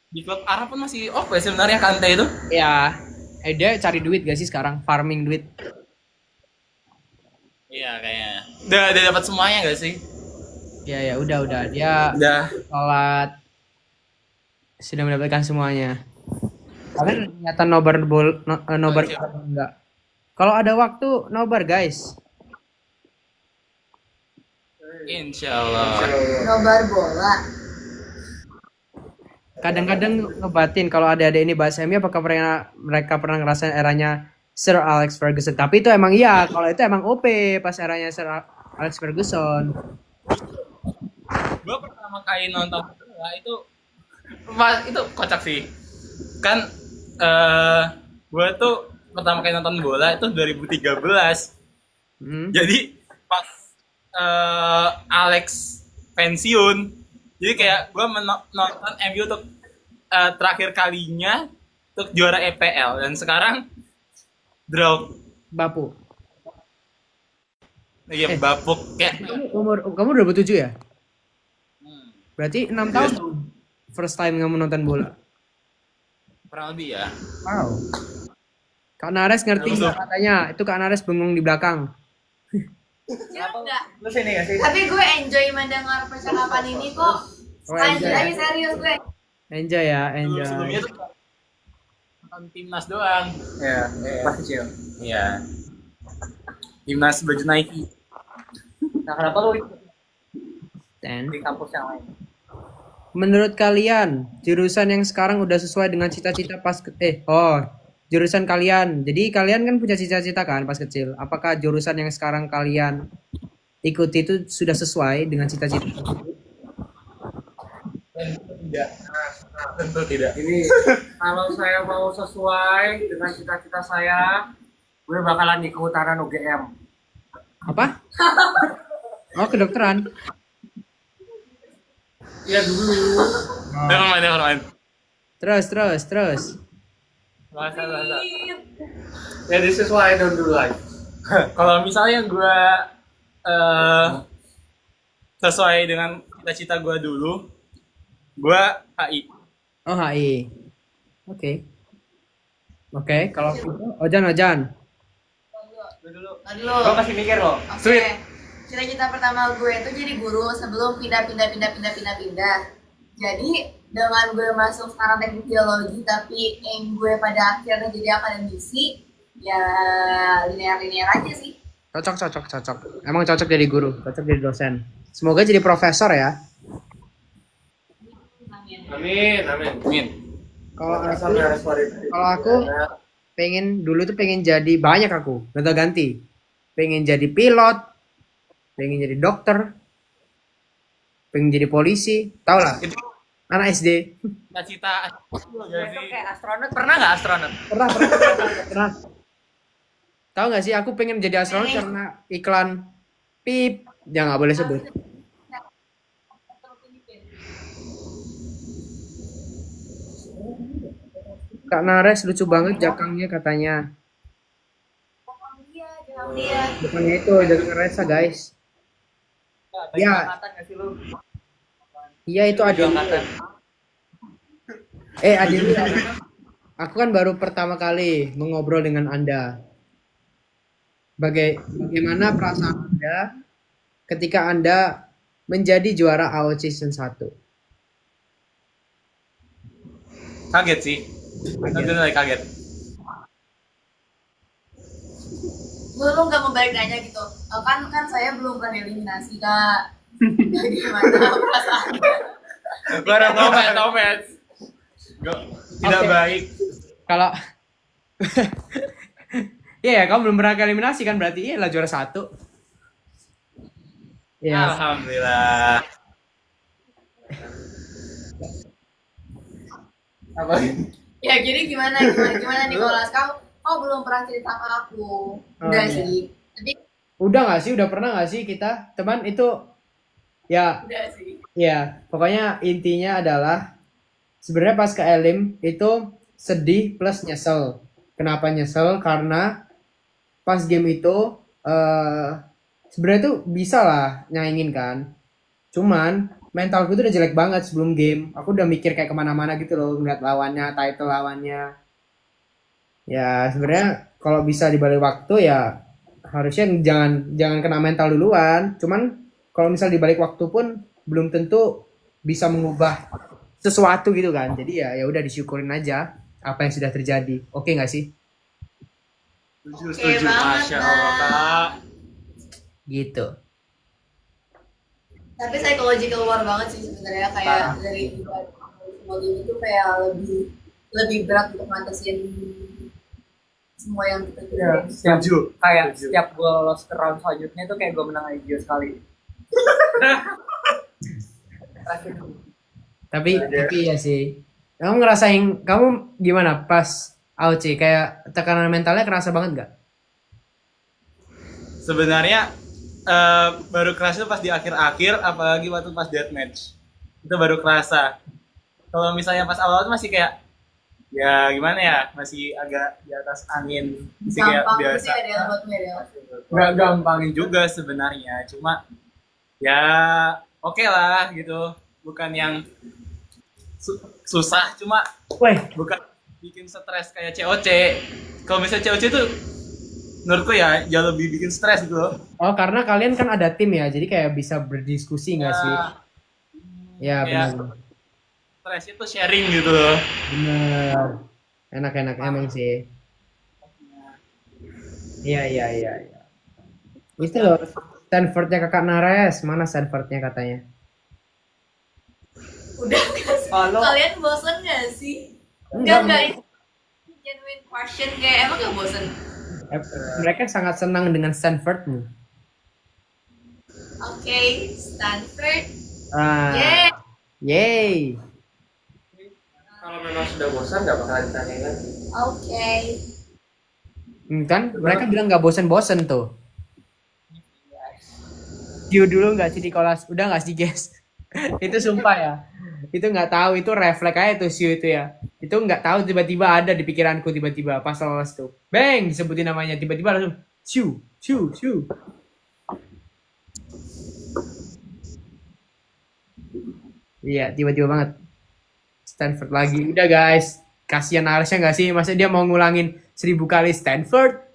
Speaker 4: di klub Arab pun masih oke sebenarnya Kante itu.
Speaker 1: Ya, dia cari duit gak sih sekarang? Farming duit.
Speaker 4: Iya kayaknya. Udah dapat semuanya gak sih?
Speaker 1: Ya udah. Dia
Speaker 4: Udah.
Speaker 1: sholat sudah mendapatkan semuanya. Kalian ternyata nobar enggak? Kalau ada waktu nobar guys.
Speaker 3: Insyaallah.
Speaker 2: Nobar bola.
Speaker 1: Kadang-kadang ngebatin kalau adik-adik ini bahas MU apakah mereka pernah ngerasain eranya Sir Alex Ferguson. Tapi itu emang iya, kalau itu emang OP pas eranya Sir Alex Ferguson.
Speaker 3: Gue pertama kali nonton bola itu kocak sih. Kan gue tuh pertama kali nonton bola itu 2013. Jadi pas Alex pensiun, jadi kayak gue nonton MU untuk terakhir kalinya untuk juara EPL dan sekarang drop
Speaker 1: Bapuk.
Speaker 3: Iya, bapuk kayak
Speaker 1: Kamu 2007 ya? Berarti 6 tahun first time kamu nonton bola.
Speaker 3: kurang lebih ya.
Speaker 1: Wow. Kak Nares ngerti nggak katanya? Itu Kak Nares bengong di belakang.
Speaker 2: Enggak.
Speaker 4: Lu sini gak sih?
Speaker 2: Tapi gue enjoy mendengar percakapan ini kok. Lanjut aja serius gue.
Speaker 1: Enjoy ya, enjoy.
Speaker 3: Sebelumnya tuh nonton timnas doang.
Speaker 4: Iya, pas kecil.
Speaker 3: Iya. Timnas baju Nike.
Speaker 4: Nah, kenapa lu
Speaker 1: Dan
Speaker 4: di kampus yang lain?
Speaker 1: menurut kalian jurusan yang sekarang udah sesuai dengan cita-cita pas jurusan kalian. Jadi kalian kan punya cita-cita kan pas kecil. Apakah jurusan yang sekarang kalian ikuti itu sudah sesuai dengan cita-cita?
Speaker 3: Tidak. Tentu tidak.
Speaker 4: Ini kalau saya mau sesuai dengan cita-cita saya, gue bakalan di kehutanan UGM.
Speaker 1: Apa? Oh, kedokteran.
Speaker 4: Iya dulu.
Speaker 3: Never mind.
Speaker 1: Terus.
Speaker 3: Masa.
Speaker 4: Ya, this is why I don't do life.
Speaker 3: Kalau misalnya gue sesuai dengan cita-cita gue dulu, gue HI.
Speaker 1: Oh, HI. Oke, kalau gitu, Ojan.
Speaker 4: Gue dulu.
Speaker 2: Dulu.
Speaker 4: Gue masih mikir loh.
Speaker 2: Oke. Cita-cita pertama gue itu jadi guru sebelum pindah. Jadi dengan gue masuk sekarang teknik geologi tapi aim gue pada akhirnya jadi akademisi, ya linear aja sih.
Speaker 1: Cocok. Emang cocok jadi guru, cocok jadi dosen. Semoga jadi profesor ya.
Speaker 4: Amin.
Speaker 1: Kalau aku dulu tuh pengen jadi banyak aku, ganti. Pengen jadi pilot, pengen jadi dokter, pengen jadi polisi, tau lah.
Speaker 3: Itu
Speaker 1: Anak SD.
Speaker 3: cita-cita itu kayak astronot. Pernah nggak astronot?
Speaker 1: Pernah. Tahu nggak sih, aku pengen jadi astronot karena iklan pip, ya nggak boleh sebut. Kak Nares lucu banget jakangnya katanya.
Speaker 2: Dia.
Speaker 1: Bukannya itu, jakang Resa guys. Ya. Iya itu Adil. Adil. Aku kan baru pertama kali mengobrol dengan Anda. Bagaimana perasaan Anda ketika Anda menjadi juara AOC Season 1?
Speaker 3: Kaget sih. Kaget.
Speaker 2: Lu nggak mau balik nanya gitu. Kan saya belum pernah eliminasi kak. Gimana perasaannya?
Speaker 3: Barang topet. Tidak baik.
Speaker 1: Kalau ya, kamu belum pernah eliminasi kan, berarti lah juara 1. Ya.
Speaker 3: Alhamdulillah.
Speaker 4: Apa?
Speaker 2: Ya jadi gimana Nicholas, kau belum pernah cerita ke aku. Udah sih. Tapi
Speaker 1: udah nggak sih? Udah pernah nggak sih kita teman itu? Ya.
Speaker 2: udah sih.
Speaker 1: Ya, pokoknya intinya adalah sebenarnya pas ke Elim itu sedih plus nyesel. Kenapa nyesel? Karena pas game itu sebenarnya tuh bisa lah nyaingin kan. Cuman mentalku tuh udah jelek banget sebelum game. Aku udah mikir kayak kemana-mana gitu loh, ngeliat lawannya, title lawannya. Ya sebenarnya kalau bisa dibalik waktu ya harusnya jangan kena mental duluan. Cuman kalau misal dibalik waktu pun belum tentu bisa mengubah sesuatu gitu kan. Jadi ya udah disyukurin aja apa yang sudah terjadi. Oke nggak sih?
Speaker 3: Setuju. Masya Allah, Kak.
Speaker 1: Gitu.
Speaker 2: Tapi psychological war banget sih sebenarnya, kayak dari semua game itu kayak lebih berat untuk ngantesin semua yang kita
Speaker 5: Ya,
Speaker 2: pikirin.
Speaker 5: kayak setiap gue lolos ke round selanjutnya itu kayak gue menang IGO sekali.
Speaker 1: Tapi ya sih. Kamu gimana pas AOC, kayak tekanan mentalnya kerasa banget nggak?
Speaker 3: Sebenarnya baru kerasa pas di akhir-akhir, apalagi waktu pas deathmatch. Itu baru kerasa. Kalau misalnya pas awal itu masih kayak ya gimana ya, masih agak di atas angin, masih kayak
Speaker 2: Gampang
Speaker 3: biasa.
Speaker 2: gitu ya Del, buat gue Del.
Speaker 3: Nggak gampangin juga sebenarnya, cuma ya oke lah gitu, bukan yang susah, cuma
Speaker 1: Weh,
Speaker 3: bukan bikin stres kayak COC. Kalau misalnya COC itu menurutku ya jauh lebih bikin stres gitu loh.
Speaker 1: oh karena kalian kan ada tim ya, jadi kayak bisa berdiskusi nggak sih? Ya
Speaker 3: Kayak
Speaker 1: benar.
Speaker 3: stres itu sharing gitu loh.
Speaker 1: Benar. Enak-enak emang sih. Iya. Itu loh, Stanfordnya kakak Nares. Mana Stanfordnya katanya?
Speaker 2: Udah gak sih?
Speaker 5: Kalau-
Speaker 2: Kalian bosen gak sih?
Speaker 1: Enggak.
Speaker 2: Enggak, ini genuine question, kayak emang gak bosen?
Speaker 1: Mereka sangat senang dengan Stanfordmu.
Speaker 2: Oke, Stanford.
Speaker 1: Ah,
Speaker 2: Yeay.
Speaker 1: yay.
Speaker 5: Kalau memang sudah bosan nggak bakal ditanyain lagi.
Speaker 2: Oke.
Speaker 1: Kan mereka bilang nggak bosen-bosen tuh. Siu dulu nggak sih di kelas? Udah nggak sih guys? Itu sumpah ya. Itu nggak tahu, itu refleks aja tuh Siu itu ya. Itu nggak tahu, tiba-tiba ada di pikiranku, tiba-tiba pas kelas tuh. Bang, disebutin namanya, tiba-tiba langsung Siu. Iya, tiba-tiba banget. Stanford lagi. Udah guys, kasihan Arsnya nggak sih? Masa dia mau ngulangin 1000 kali Stanford.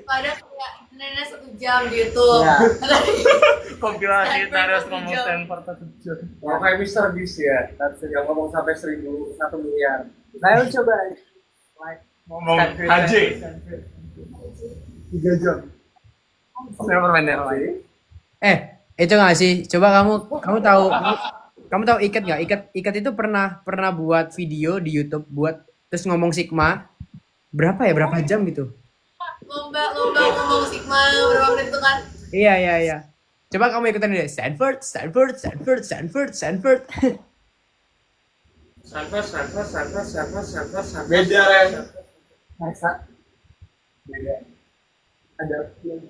Speaker 2: Ada kayak nenek 1 jam di YouTube.
Speaker 5: Ya.
Speaker 3: Kompilasi
Speaker 2: Stanford
Speaker 3: Nares
Speaker 2: satu
Speaker 3: ngomong
Speaker 2: jam.
Speaker 3: Stanford satu jam.
Speaker 5: Mau kayak Mr. Beast ya, yang ngomong sampai 1 miliar. Saya coba like
Speaker 3: Ngomong
Speaker 5: Stanford,
Speaker 3: HJ.
Speaker 5: Stanford.
Speaker 4: 3 jam.
Speaker 3: Saya permanen lagi.
Speaker 1: Itu nggak sih? Coba kamu tahu Ikat nggak? Ikat itu pernah buat video di YouTube buat terus ngomong Sigma berapa jam gitu?
Speaker 2: Lomba ngomong Sigma berapa menit tuh kan?
Speaker 1: Iya. Coba kamu ikutan deh. Stanford.
Speaker 5: Stanford.
Speaker 3: Beda Ren.
Speaker 4: Masa beda. Ada yang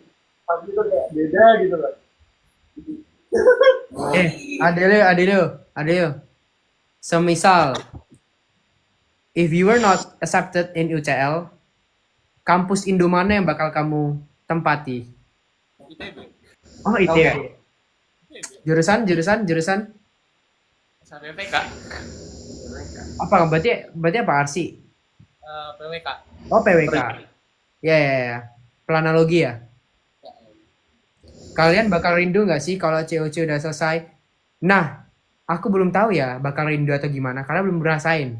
Speaker 4: pasti itu kayak beda gitu loh.
Speaker 1: Adelio. Semisal, if you were not accepted in UCL, kampus Indo mana yang bakal kamu tempati?
Speaker 3: ITB.
Speaker 1: Oh, ITB. Jurusan?
Speaker 3: Sampai PK.
Speaker 1: Apa? Berarti apa Arsi?
Speaker 3: PWK.
Speaker 1: Oh, PWK. Ya. Planologi ya. Kalian bakal rindu nggak sih kalau COC udah selesai? Nah, aku belum tahu ya bakal rindu atau gimana karena belum ngerasain.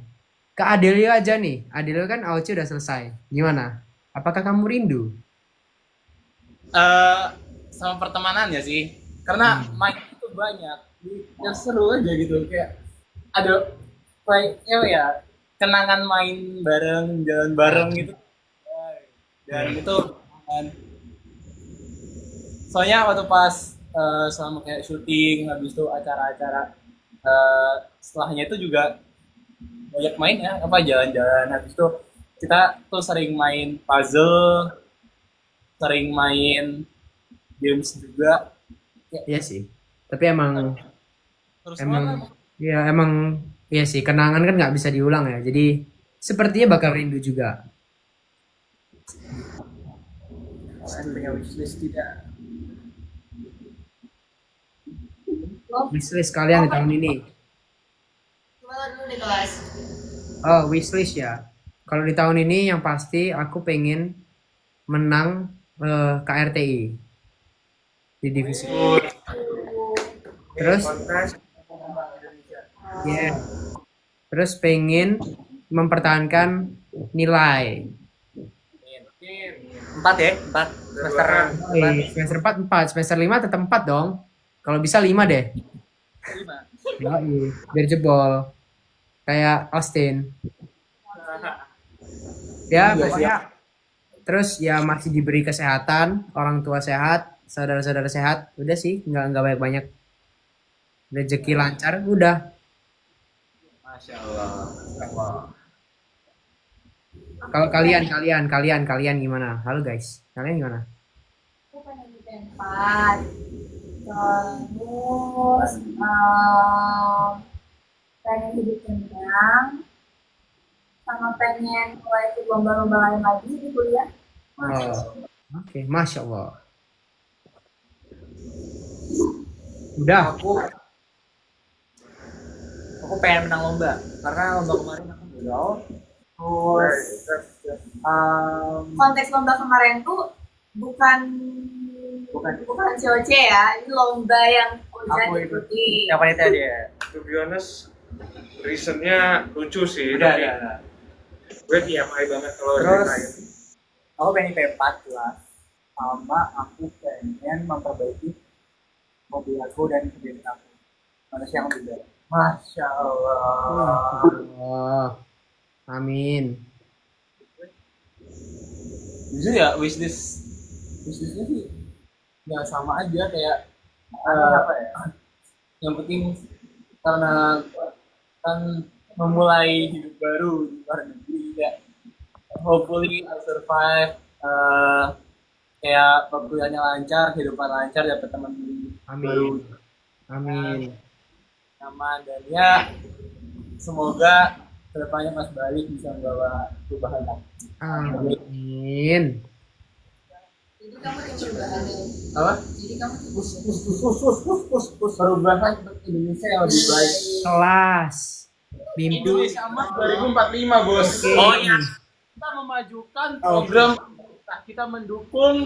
Speaker 1: Ke Adelio aja nih. Adelio kan AOC udah selesai. Gimana? Apakah kamu rindu?
Speaker 3: Sama pertemanannya sih, karena main itu banyak, yang seru aja gitu, kayak ada kayak ya kenangan main bareng, jalan bareng gitu, dan itu soalnya waktu pas selama kayak syuting, habis itu acara-acara setelahnya itu juga banyak main ya, apa jalan-jalan, habis itu kita tuh sering main puzzle, sering main games juga.
Speaker 1: Iya sih. Tapi emang
Speaker 3: Terus
Speaker 1: iya sih, kenangan kan nggak bisa diulang ya. Jadi sepertinya bakal rindu juga.
Speaker 5: Punya wishlist tidak.
Speaker 1: Wishlist kalian di tahun ini.
Speaker 2: Gimana dulu di kelas?
Speaker 1: Oh, wishlist ya. Kalau di tahun ini yang pasti aku pengen menang KRTI di divisi. Terus ya. Terus pengen mempertahankan nilai.
Speaker 5: 4 ya, 4 semester.
Speaker 1: Semester 4 4, semester 5 tetap 4 dong. Kalau bisa 5 deh.
Speaker 5: 5.
Speaker 1: Yoi, biar jebol. Kayak Austin. Ya, pokoknya terus ya masih diberi kesehatan, orang tua sehat, saudara-saudara sehat. Udah sih, nggak banyak-banyak. Rezeki lancar, udah.
Speaker 5: Masya Allah.
Speaker 1: Kalau kalian gimana? Halo guys, kalian gimana?
Speaker 2: Aku pengen di tempat. Terus pengen hidup tenang. Sama pengen mulai ikut lomba-lomba lain lagi di kuliah.
Speaker 1: Oh, oke, Masya Allah. Udah.
Speaker 5: Aku pengen menang lomba karena lomba kemarin aku gagal. Terus
Speaker 2: Konteks lomba kemarin tuh bukan COC ya, ini lomba yang udah
Speaker 5: aku
Speaker 2: diikuti.
Speaker 5: yang panitia dia.
Speaker 6: To be honest, reasonnya lucu sih.
Speaker 5: Udah.
Speaker 6: Gue TMI banget kalau
Speaker 5: Terus
Speaker 6: ceritain.
Speaker 5: aku pengen IP 14 sama aku pengen memperbaiki mobil aku dan kredit aku. Manusia yang lebih baik. Masya Allah.
Speaker 1: Oh, amin.
Speaker 3: Jujur ya wishlistnya sih ya sama aja kayak
Speaker 5: Apa ya?
Speaker 3: yang penting karena kan memulai hidup baru di luar negeri ya. Hopefully I survive, kayak perkuliahannya lancar, kehidupan lancar, dapat teman baru,
Speaker 1: Amin.
Speaker 3: nyaman, dan ya semoga kedepannya Mas balik bisa membawa perubahan.
Speaker 1: Amin.
Speaker 2: Jadi kamu tim perubahan nih.
Speaker 3: Apa?
Speaker 2: Jadi kamu tim
Speaker 3: Perubahan untuk Indonesia yang lebih baik.
Speaker 1: Kelas. Mimpi.
Speaker 3: Indonesia Emas 2045, Bos.
Speaker 1: Oke.
Speaker 3: Oh iya. Kita memajukan program, kita mendukung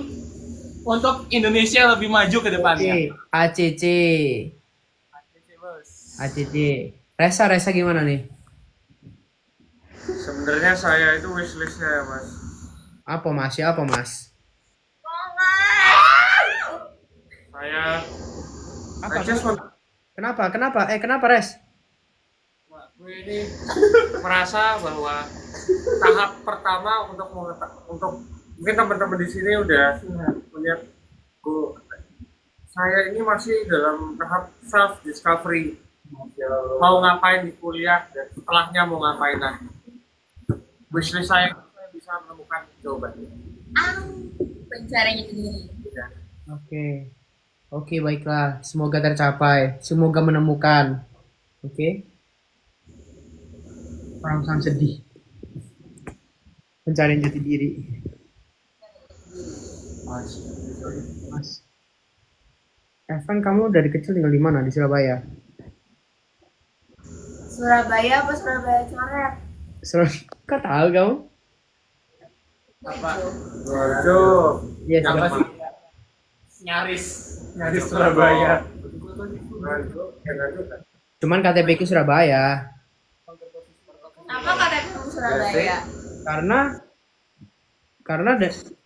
Speaker 3: untuk Indonesia lebih maju ke depannya.
Speaker 1: Oke. ACC. Resa gimana nih?
Speaker 6: Sebenarnya saya itu wishlistnya ya mas.
Speaker 1: Apa mas?
Speaker 6: Saya
Speaker 1: Apa?
Speaker 6: I just want-
Speaker 1: Kenapa Res?
Speaker 6: gue ini merasa bahwa tahap pertama untuk mungkin teman-teman di sini udah punya saya ini masih dalam tahap self discovery, mau ngapain di kuliah dan setelahnya mau ngapain lagi. Wishlist saya bisa menemukan jawabannya.
Speaker 2: pencarian itu sendiri.
Speaker 1: Oke, baiklah. Semoga tercapai. Semoga menemukan. Oke. Perasaan sedih. Pencarian jati diri. Mas. Evan, kamu dari kecil tinggal di mana? Di Surabaya?
Speaker 2: Surabaya apa Surabaya Coret?
Speaker 1: Kok tahu kamu?
Speaker 3: Apa?
Speaker 6: Waduh,
Speaker 1: Yes,
Speaker 3: Apa sih? Nyaris Surabaya.
Speaker 1: Cuman KTP ku Surabaya.
Speaker 2: Apa KTP kamu Surabaya?
Speaker 1: Karena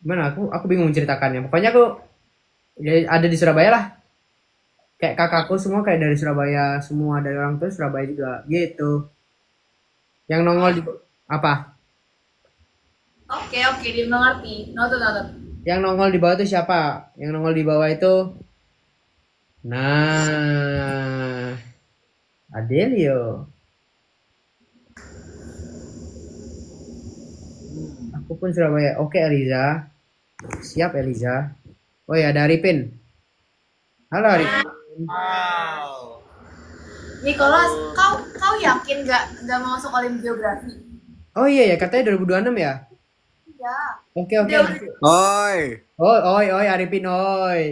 Speaker 1: gimana aku bingung menceritakannya. Pokoknya aku ya, ada di Surabaya lah. Kayak kakakku semua kayak dari Surabaya, semua dari orang tua Surabaya juga gitu. Yang nongol di apa?
Speaker 2: Oke, dimengerti. Noted.
Speaker 1: Yang nongol di bawah itu siapa? Yang nongol di bawah itu Adelio. Aku pun Surabaya. Oke, Eliza. Siap, Eliza. Oh ya, ada Arifin. Halo, Arifin.
Speaker 3: Wow.
Speaker 2: Nicholas, kau yakin nggak mau masuk Olim Geografi?
Speaker 1: Oh iya ya, katanya 2026 ya?
Speaker 2: Iya.
Speaker 1: Oke.
Speaker 7: Oi,
Speaker 1: Oi, Arifin, oi.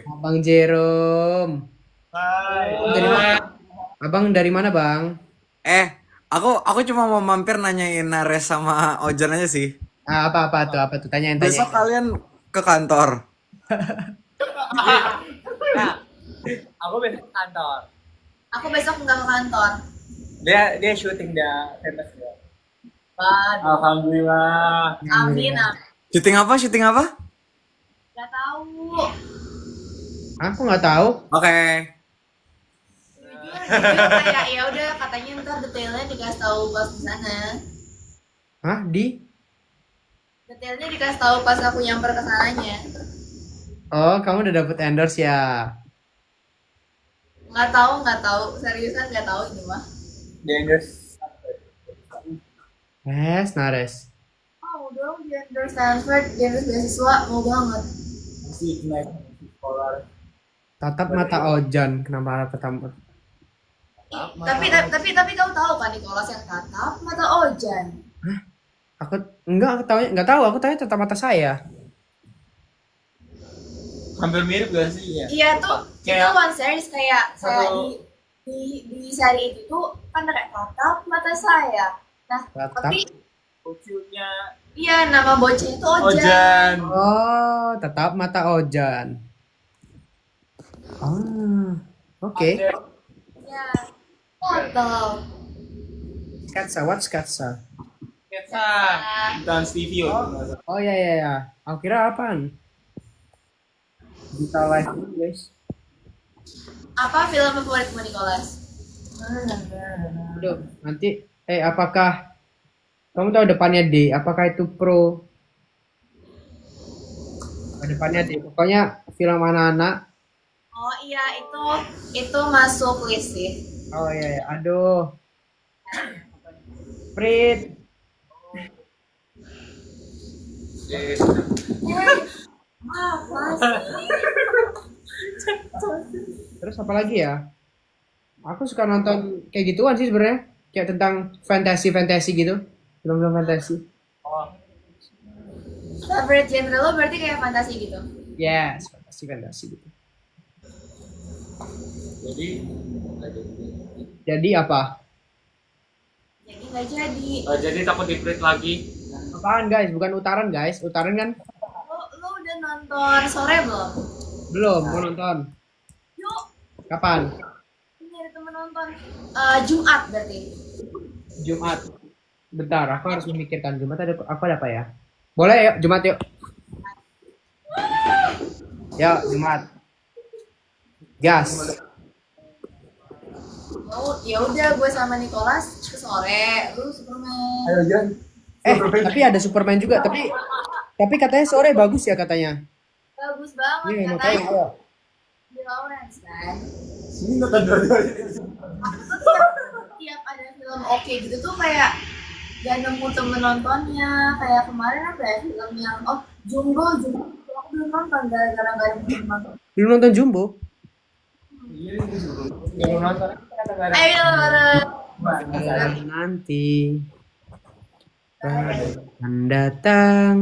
Speaker 1: Abang Jerome.
Speaker 3: Hai.
Speaker 1: Abang dari mana, Bang?
Speaker 7: aku cuma mau mampir nanyain Nares sama Ojan aja sih.
Speaker 1: Apa tuh? Tanyain.
Speaker 7: Besok kalian ke kantor.
Speaker 5: Nah, aku besok kantor.
Speaker 2: Aku besok nggak ke kantor.
Speaker 5: Dia syuting dah famous ya.
Speaker 2: Waduh.
Speaker 4: Alhamdulillah.
Speaker 2: Amin, amin.
Speaker 7: Syuting apa? Syuting apa?
Speaker 2: Gak tahu.
Speaker 1: Aku nggak tahu.
Speaker 7: Oke.
Speaker 2: Jujur kayak ya udah katanya ntar detailnya dikasih tahu pas di sana.
Speaker 1: Hah?
Speaker 2: Detailnya dikasih tahu pas aku nyamper ke sananya.
Speaker 1: Oh, kamu udah dapet endorse ya?
Speaker 2: Nggak tahu. Seriusan nggak tahu ini mah.
Speaker 4: Dennis.
Speaker 1: Nares.
Speaker 2: Mau dong di endorse Stanford, di endorse beasiswa, mau banget.
Speaker 4: Si Ignite Scholar.
Speaker 1: Tatap mata Ojan. Kenapa ketemu?
Speaker 2: Tapi kau tahu kan Nicholas yang tatap mata Ojan?
Speaker 1: Aku nggak tahu. Aku tahu tatap mata saya.
Speaker 3: Hampir mirip gak sih ya?
Speaker 2: Iya tuh,
Speaker 3: Kayak-
Speaker 2: itu one series kayak
Speaker 3: Satu-
Speaker 2: di seri itu tuh kan kayak tatap mata saya. Nah,
Speaker 1: Tatap.
Speaker 2: tapi
Speaker 4: Lucunya
Speaker 2: iya nama bocahnya itu Ojan.
Speaker 3: Ojan.
Speaker 1: Oh, tatap mata Ojan. Ah, oke.
Speaker 2: Ya, foto.
Speaker 1: Sketsa.
Speaker 3: Sketsa. Dan Stevie.
Speaker 1: Oh ya. Aku kira apaan? Digital live dulu, guys.
Speaker 2: Apa film favoritmu Nicholas?
Speaker 1: Aduh, nanti apakah kamu tahu depannya D? Apakah itu pro? Depannya D. Pokoknya film anak-anak.
Speaker 2: Oh iya itu masuk list sih.
Speaker 1: Oh iya. Aduh. Prit.
Speaker 2: Apa sih?
Speaker 1: Terus apa lagi ya? Aku suka nonton kayak gituan sih sebenarnya. Kayak tentang fantasi gitu. Film-film fantasi.
Speaker 2: Favorite genre lo berarti kayak fantasi gitu.
Speaker 1: Yes, fantasi gitu. Jadi apa?
Speaker 2: Jadi nggak jadi.
Speaker 3: Jadi takut di-print lagi.
Speaker 1: Apaan guys? Bukan utaran guys. Utaran kan
Speaker 2: Lo udah nonton sore belum?
Speaker 1: belum mau nonton.
Speaker 2: Yuk,
Speaker 1: Kapan?
Speaker 2: nyari temen nonton. Jumat berarti.
Speaker 1: Jumat. Bentar, aku harus memikirkan Jumat aku ada apa ya? Boleh yuk, Jumat yuk. Ya, Jumat. Gas.
Speaker 2: Ya udah gue sama Nicholas ke sore. Lu Superman.
Speaker 4: ayo Jan.
Speaker 1: Tapi ada Superman juga, tapi katanya sore bagus ya katanya.
Speaker 2: Bagus banget
Speaker 1: Iya, makanya
Speaker 2: katanya.
Speaker 1: ayo.
Speaker 2: Di Lawrence kan.
Speaker 4: Ini nonton dua-duanya.
Speaker 2: Aku tuh tiap ada film oke gitu tuh kayak gak nemu temen nontonnya. Kayak kemarin apa ya film yang Jumbo aku belum nonton gara-gara gak ada temen nonton.
Speaker 1: Belum nonton Jumbo?
Speaker 4: Belum nonton.
Speaker 2: Ayo
Speaker 1: Nanti akan datang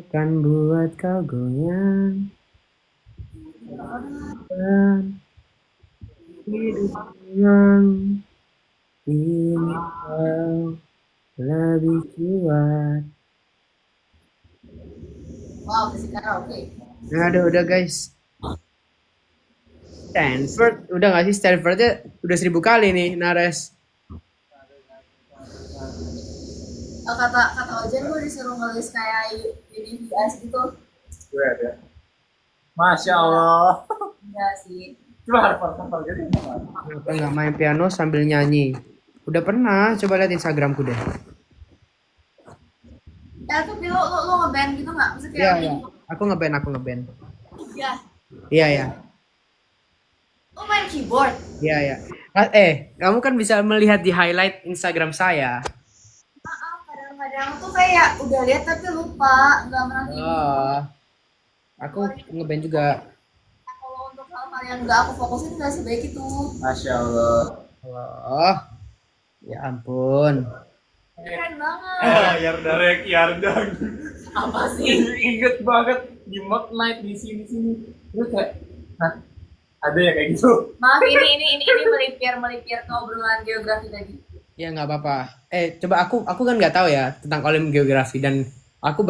Speaker 1: akan buat kau goyang dan hidup yang ini kau lebih kuat.
Speaker 2: wow kasih karaoke.
Speaker 1: Udah guys. Stanford udah gak sih? Stanfordnya udah 1000 kali nih Nares.
Speaker 2: Kata Ojan gue disuruh ngelis kayak UDVS gitu.
Speaker 4: Gue ada. Masya Allah.
Speaker 2: Enggak sih.
Speaker 4: Coba hafal jadi.
Speaker 1: Kenapa nggak main piano sambil nyanyi? Udah pernah, coba lihat Instagramku deh.
Speaker 2: Tapi lo ngeband gitu nggak? Maksudnya
Speaker 1: Iya,
Speaker 2: kayak
Speaker 1: iya. Aku ngeband.
Speaker 2: Iya.
Speaker 1: Iya.
Speaker 2: Lo main keyboard?
Speaker 1: Iya. Kamu kan bisa melihat di highlight Instagram saya.
Speaker 2: Kadang-kadang tuh kayak udah lihat tapi lupa, nggak merhatiin.
Speaker 1: Oh. Aku ngeband juga.
Speaker 2: Kalau untuk hal-hal yang nggak aku fokusin nggak sebaik itu.
Speaker 4: Masya Allah.
Speaker 1: Oh. Ya ampun.
Speaker 2: Keren banget.
Speaker 3: Yardang.
Speaker 2: Apa sih?
Speaker 4: Ingat banget di Mock Night di sini. Terus kayak, ada ya kayak gitu.
Speaker 2: Maaf ini melipir ke obrolan geografi tadi.
Speaker 1: Ya nggak apa-apa. Coba aku kan nggak tahu ya tentang Olim Geografi dan aku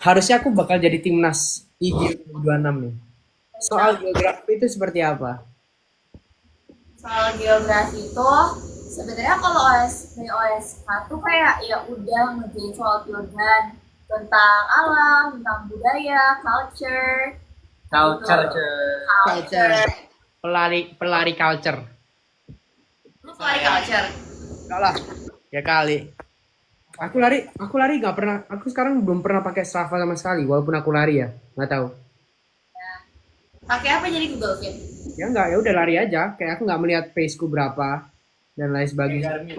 Speaker 1: harusnya aku bakal jadi timnas IG 26 nih. Soal geografi itu seperti apa?
Speaker 2: Soal geografi itu Sebenarnya kalau OS tuh kayak ya udah ngerjain soal Jordan tentang alam, tentang budaya, culture, culture.
Speaker 1: Pelari culture.
Speaker 2: Lu pelari culture.
Speaker 1: Enggak lah. Ya kali. Aku lari nggak pernah. Aku sekarang belum pernah pakai Strava sama sekali, walaupun aku lari ya, nggak tahu.
Speaker 2: Pakai apa jadi Google Fit?
Speaker 1: Ya nggak, ya udah lari aja. Kayak aku nggak melihat paceku berapa dan lain sebagainya.
Speaker 2: Garmin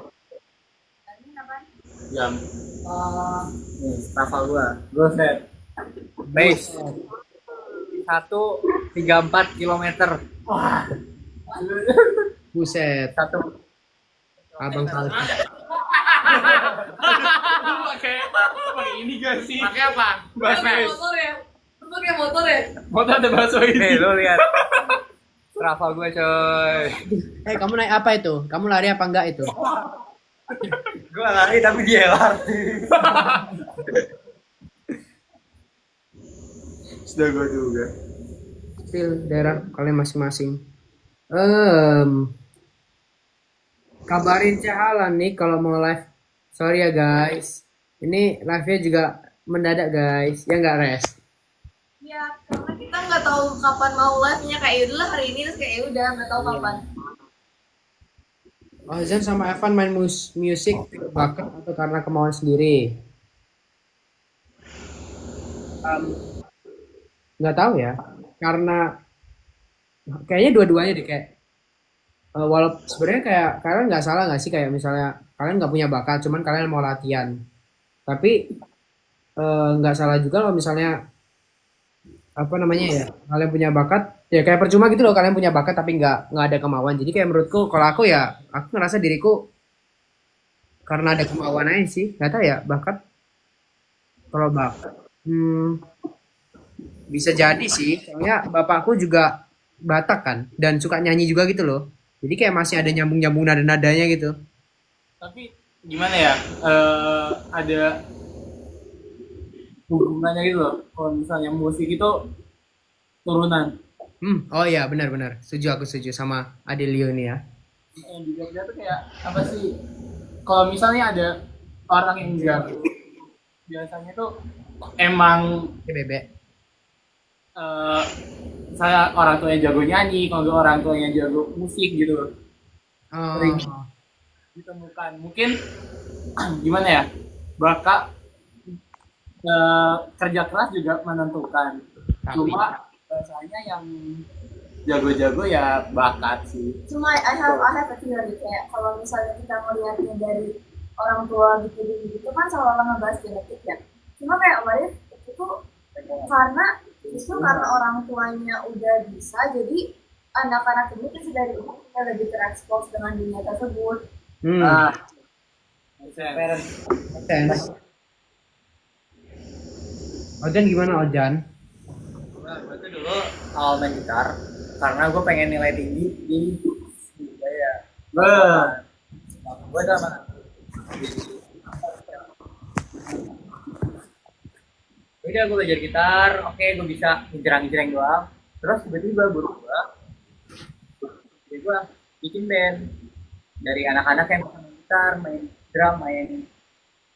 Speaker 2: apaan?
Speaker 3: Jam.
Speaker 5: Nih, Strava gue set pace 134 kilometer.
Speaker 3: Wah.
Speaker 1: Buset.
Speaker 5: Satu.
Speaker 1: Abang salah.
Speaker 3: Pakai ini gak sih?
Speaker 6: Pakai apa?
Speaker 3: Bakso.
Speaker 2: Motor ya? Lu pakai motor ya?
Speaker 3: Motor ada bakso
Speaker 5: Nih
Speaker 3: ini.
Speaker 5: lu lihat Strava gue coy.
Speaker 1: Kamu naik apa itu? Kamu lari apa enggak itu?
Speaker 5: Gue lari tapi di LRT.
Speaker 3: Sudah gue juga.
Speaker 1: Still daerah kalian masing-masing. Kabarin Cahalan nih kalau mau live. Sorry ya guys. Ini live-nya juga mendadak guys. Ya nggak Res?
Speaker 2: Ya, karena kita nggak tahu kapan mau live-nya. Kayak yaudahlah hari ini, terus kayak udah nggak tahu kapan.
Speaker 1: Ozan sama Evan main musik bakat atau karena kemauan sendiri? Nggak tahu ya. Karena kayaknya dua-duanya deh kayak. Walaupun sebenarnya kayak kalian nggak salah nggak sih kayak misalnya kalian nggak punya bakat, cuman kalian mau latihan. Tapi nggak salah juga kalau misalnya apa namanya ya, kalian punya bakat ya kayak percuma gitu loh kalian punya bakat tapi nggak ada kemauan. Jadi kayak menurutku kalau aku ya aku ngerasa diriku karena ada kemauan aja sih, nggak tahu ya bakat. Kalau bakat bisa jadi sih, soalnya bapakku juga Batak kan dan suka nyanyi juga gitu loh. Jadi kayak masih ada nyambung-nyambung nada-nadanya gitu.
Speaker 3: Tapi gimana ya? Ada hubungannya gitu loh. Kalau misalnya musik itu turunan.
Speaker 1: Oh iya benar-benar. Aku setuju sama Adelio ini ya.
Speaker 3: Yang di Jogja tuh kayak apa sih? Kalau misalnya ada orang yang jago, biasanya tuh emang
Speaker 1: Bebek.
Speaker 3: saya orang tuanya jago nyanyi, kalau nggak orang tuanya jago musik gitu loh. Sering ditemukan. Mungkin gimana ya? Bakat kerja keras juga menentukan. Cuma bahasanya yang jago-jago ya bakat sih.
Speaker 2: Cuma I have a theory kayak kalau misalnya kita melihatnya dari orang tua gitu kan seolah-olah ngebahas genetik ya. Cuma kayak what if itu karena justru karena orang tuanya udah bisa, jadi anak-anak ini kan dari umur lebih terekspos dengan dunia tersebut.
Speaker 1: Sense. Ojan gimana Ojan?
Speaker 5: Gue tuh dulu awal main gitar karena gue pengen nilai tinggi di budaya. Gue sama udah gue belajar gitar, oke gue bisa ngejreng doang. Terus tiba-tiba guru gue bikin band dari anak-anak yang bisa main gitar, main drum, main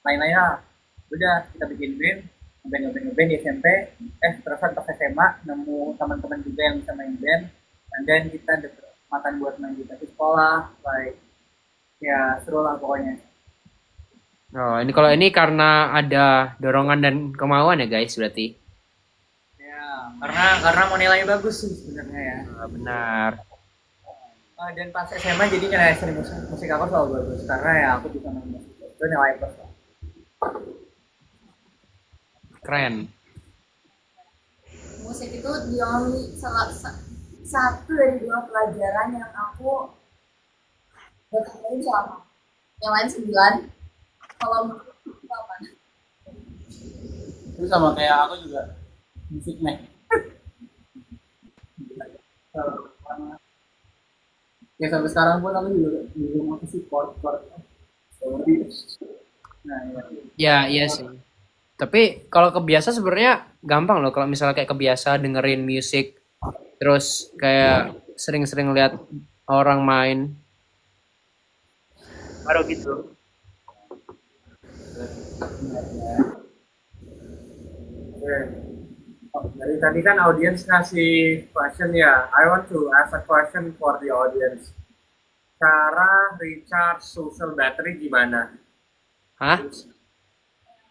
Speaker 5: lain-lain lah. Udah kita bikin band, ngeband di SMP. Terus pas SMA nemu teman-teman juga yang bisa main band, dan then kita ada kesempatan buat main gitar di sekolah, like ya seru lah pokoknya.
Speaker 1: Oh, ini kalau ini karena ada dorongan dan kemauan ya guys berarti.
Speaker 5: Ya, karena mau nilai bagus sih sebenarnya ya.
Speaker 1: Benar.
Speaker 5: Dan pas SMA jadi nilai sering musik aku selalu bagus karena ya aku bisa main musik. Itu nilai plus lah.
Speaker 1: Keren.
Speaker 2: Musik itu the only satu dari 2 pelajaran yang aku bertemu selama. Yang lain 9. Kalau musik itu 8.
Speaker 3: Itu sama kayak aku juga musik nih. Ya sampai sekarang pun aku juga belum apa sih chord. Nah,
Speaker 1: Ya, iya sih. Tapi kalau kebiasa sebenarnya gampang loh kalau misalnya kayak kebiasa dengerin musik terus kayak sering-sering lihat orang main. baru gitu.
Speaker 6: Oke. Dari tadi kan audiens ngasih question ya. I want to ask a question for the audience. Cara recharge social battery gimana?
Speaker 1: Hah?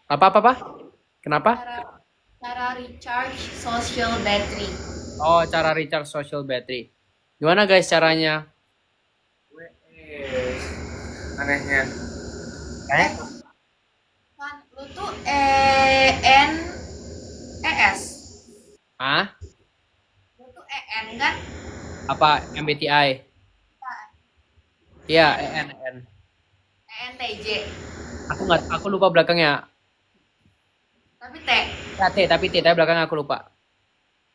Speaker 1: Apa? Kenapa?
Speaker 2: Cara recharge social battery.
Speaker 1: Oh, cara recharge social battery. Gimana guys caranya?
Speaker 6: Anehnya.
Speaker 2: Kan lu tuh ENES.
Speaker 1: Hah?
Speaker 2: Lu tuh EN kan?
Speaker 1: Apa MBTI? Iya, EN.
Speaker 2: ENTJ.
Speaker 1: Aku lupa belakangnya.
Speaker 2: Tapi T.
Speaker 1: Ya, tapi belakangnya aku lupa.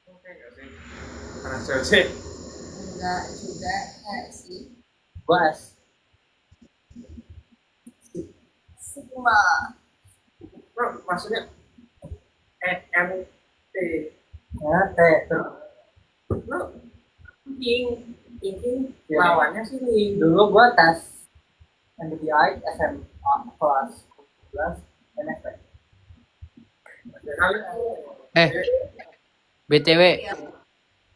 Speaker 6: Oke nggak sih? Karena cewek.
Speaker 2: Enggak juga, enggak sih.
Speaker 5: Bas.
Speaker 2: Sigma.
Speaker 6: Bro, maksudnya EMT.
Speaker 5: Ya, T.
Speaker 6: Lu thinking lawannya sini.
Speaker 5: Dulu gua tes MBTI SMA kelas 11 NFP.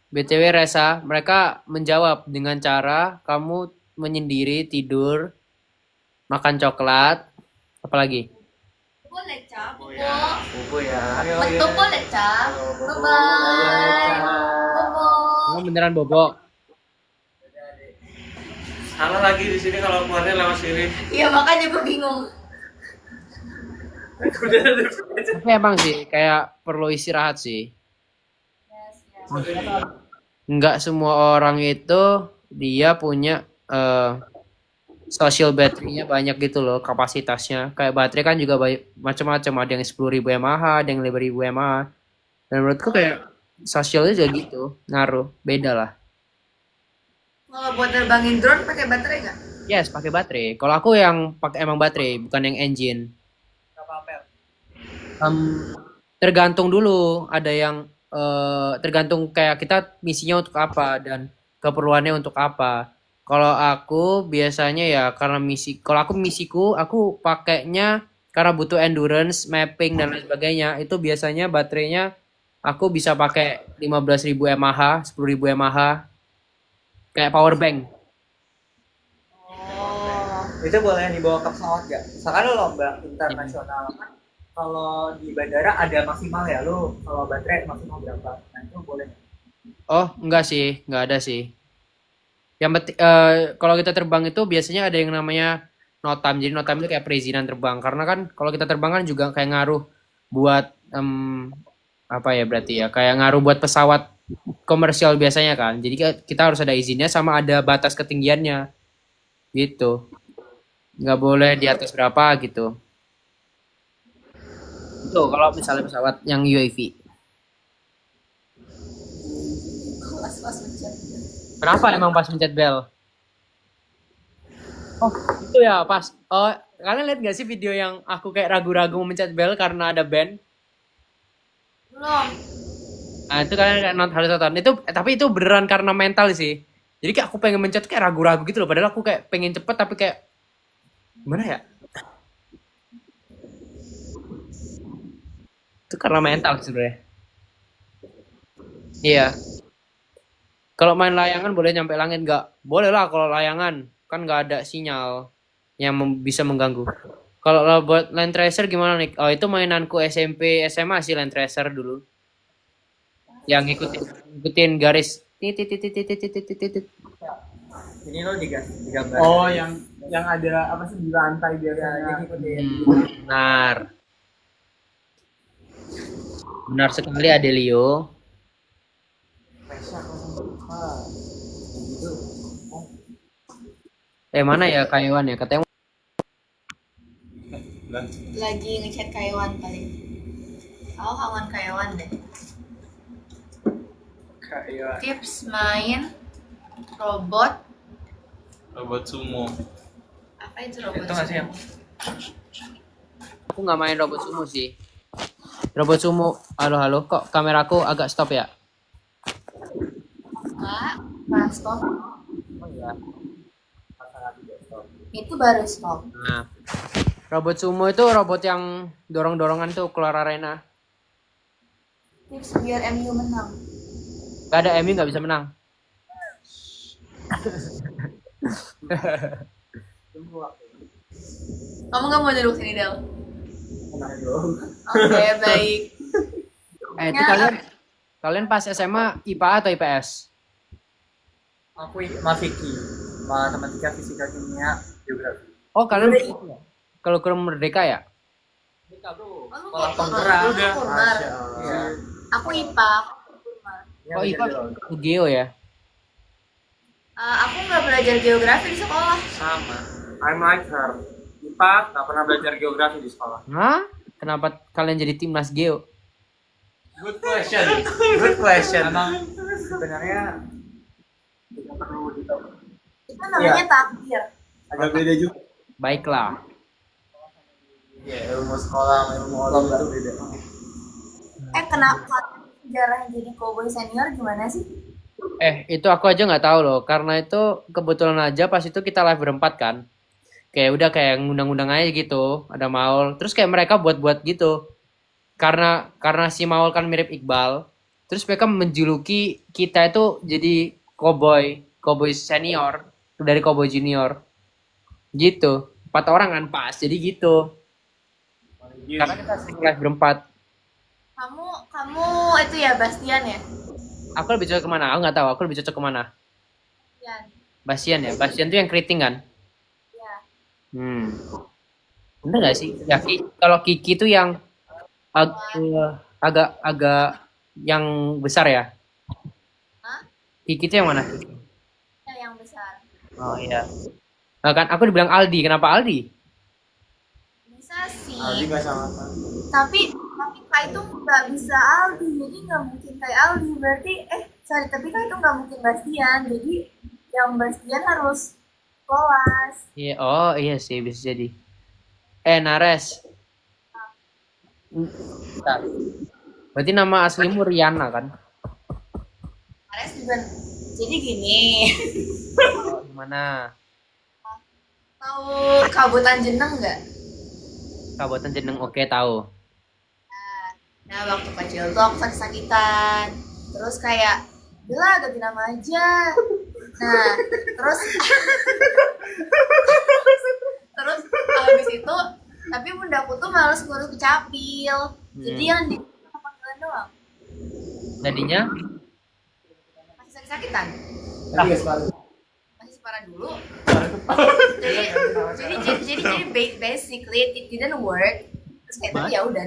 Speaker 1: BTW Resa, mereka menjawab dengan cara kamu menyendiri, tidur, makan coklat, apalagi?
Speaker 2: Boleh, Cap.
Speaker 6: Buku ya.
Speaker 2: Betul boleh, Cap. Bye-bye. Bobo.
Speaker 1: Kamu beneran bobo?
Speaker 6: Salah lagi di sini kalau keluarnya lewat sini.
Speaker 2: Iya, makanya gue bingung.
Speaker 1: Tapi emang sih, kayak perlu istirahat sih. Nggak semua orang itu dia punya social battery-nya banyak gitu loh, kapasitasnya. Kayak baterai kan juga macam-macam, ada yang 10.000 mAh, ada yang 5.000 mAh. Dan menurutku kayak sosialnya juga gitu, ngaruh, beda lah.
Speaker 2: Kalau buat nerbangin drone pakai baterai nggak?
Speaker 1: Yes, pakai baterai. Kalau aku yang pakai emang baterai, bukan yang engine. Tergantung dulu, ada yang tergantung kayak kita misinya untuk apa dan keperluannya untuk apa. Kalau aku biasanya ya karena kalau aku misiku aku pakainya karena butuh endurance, mapping dan lain sebagainya. Itu biasanya baterainya aku bisa pakai 15.000 mAh, 10.000 mAh. Kayak power bank.
Speaker 5: Itu boleh dibawa ke pesawat gak? Misalkan lo lomba internasional kan, kalau di bandara ada maksimal ya, lo kalau baterai maksimal berapa? Nah itu boleh.
Speaker 1: Oh, enggak sih, enggak ada sih. Yang penting kalau kita terbang itu biasanya ada yang namanya notam. Jadi notam itu kayak perizinan terbang. Karena kan kalau kita terbang kan juga kayak ngaruh buat apa ya berarti ya, kayak ngaruh buat pesawat komersial biasanya kan. Jadi kita harus ada izinnya sama ada batas ketinggiannya. Gitu. Nggak boleh di atas berapa gitu. Itu kalau misalnya pesawat yang UAV.
Speaker 2: Pas mencet.
Speaker 1: Kenapa emang pas mencet bel? Oh, itu ya pas. Oh, kalian lihat nggak sih video yang aku kayak ragu-ragu mau mencet bel karena ada band?
Speaker 2: Belum.
Speaker 1: Nah, itu kalian harus nonton. Tapi itu beneran karena mental sih. Jadi kayak aku pengen mencet kayak ragu-ragu gitu loh. Padahal aku kayak pengen cepet tapi kayak gimana ya? Itu karena mental sebenarnya. Iya. Kalau main layangan boleh nyampe langit nggak? Boleh lah kalau layangan. Kan nggak ada sinyal yang bisa mengganggu. Kalau buat Land Tracer gimana nih? Oh itu mainanku SMP SMA sih Land Tracer dulu. Yang ngikutin garis titit.
Speaker 5: Ini lo digambar.
Speaker 6: Oh, yang ada apa sih di lantai biasanya.
Speaker 1: Benar sekali Adelio. Mana ya Kaiwan ya? Katanya
Speaker 2: Lagi ngechat Kaiwan kali. Aku kawan Kaiwan deh. Tips main robot
Speaker 3: sumo.
Speaker 2: apa itu robot
Speaker 3: Itu nggak sih yang
Speaker 1: aku nggak main robot sumo sih. Robot sumo, halo, kok kameraku agak stop ya?
Speaker 2: Enggak, stop.
Speaker 1: Oh iya.
Speaker 2: Itu baru stop.
Speaker 1: Nah, robot sumo itu robot yang dorong-dorongan tuh keluar arena.
Speaker 2: Tips biar MU menang.
Speaker 1: Gak ada MU nggak bisa menang.
Speaker 2: Kamu nggak mau duduk sini, Del? Oke, baik.
Speaker 1: Itu kalian pas SMA IPA atau IPS?
Speaker 5: Aku Mafiki, matematika, fisika, kimia, geografi.
Speaker 1: Oh, kalian kalau kurang Merdeka ya?
Speaker 2: Oh, lu
Speaker 5: Sekolah
Speaker 2: kok
Speaker 5: penggerak.
Speaker 2: udah.
Speaker 5: Iya.
Speaker 2: Aku IPA.
Speaker 1: Oh, IPA Geo ya?
Speaker 2: Aku nggak belajar geografi di sekolah.
Speaker 5: Sama.
Speaker 6: I'm like her. IPA nggak pernah belajar geografi di sekolah.
Speaker 1: Hah? Kenapa kalian jadi timnas Geo?
Speaker 3: Good question. Good question.
Speaker 5: Emang sebenarnya tidak perlu ditahu.
Speaker 2: Itu namanya takdir.
Speaker 3: Agak beda juga.
Speaker 1: Baiklah.
Speaker 5: Iya, ilmu sekolah sama ilmu alam itu beda.
Speaker 2: Kenapa sejarah jadi cowboy senior gimana sih?
Speaker 1: Itu aku aja nggak tahu loh, karena itu kebetulan aja pas itu kita live berempat kan. Kayak udah kayak ngundang-undang aja gitu, ada Maul. Terus kayak mereka buat-buat gitu. Karena si Maul kan mirip Iqbal. Terus mereka menjuluki kita itu jadi cowboy senior dari cowboy junior. Gitu. 4 orang kan pas, jadi gitu. Karena kita sering live berempat.
Speaker 2: Kamu itu ya Bastian ya?
Speaker 1: Aku lebih cocok kemana? Aku nggak tahu. Aku lebih cocok kemana?
Speaker 2: Bastian.
Speaker 1: Bastian ya. Bastian tuh yang keriting kan?
Speaker 2: Ya.
Speaker 1: Bener nggak sih? Ya, kalau Kiki tuh yang agak yang besar ya?
Speaker 2: Hah?
Speaker 1: Kiki tuh yang mana?
Speaker 2: Ya, yang besar.
Speaker 1: Oh iya. Nah, kan aku dibilang Aldi. Kenapa Aldi?
Speaker 2: Bisa sih.
Speaker 3: Aldi nggak sama kan?
Speaker 2: Tapi Kak itu nggak bisa Aldi, jadi nggak mungkin kayak Aldi. Berarti tapi Kak itu nggak mungkin Bastian. Jadi yang Bastian harus kelas.
Speaker 1: Iya. Oh iya sih, bisa jadi. Nares. Bentar. Berarti nama aslimu Riana kan?
Speaker 2: Ares juga. Jadi gini.
Speaker 1: Oh, gimana?
Speaker 2: Tahu Kabutan Jeneng nggak?
Speaker 1: Kabupaten Jeneng, oke tahu.
Speaker 2: Nah, waktu kecil tuh aku sakit-sakitan. Terus kayak, udah ganti nama aja. Nah, terus habis itu, tapi bundaku tuh males ngurus kecapil. Jadi yang di panggilan doang.
Speaker 1: Jadinya?
Speaker 2: Masih sakit-sakitan. Masih separah dulu. jadi basically it didn't work. Terus kayak tapi ya udah.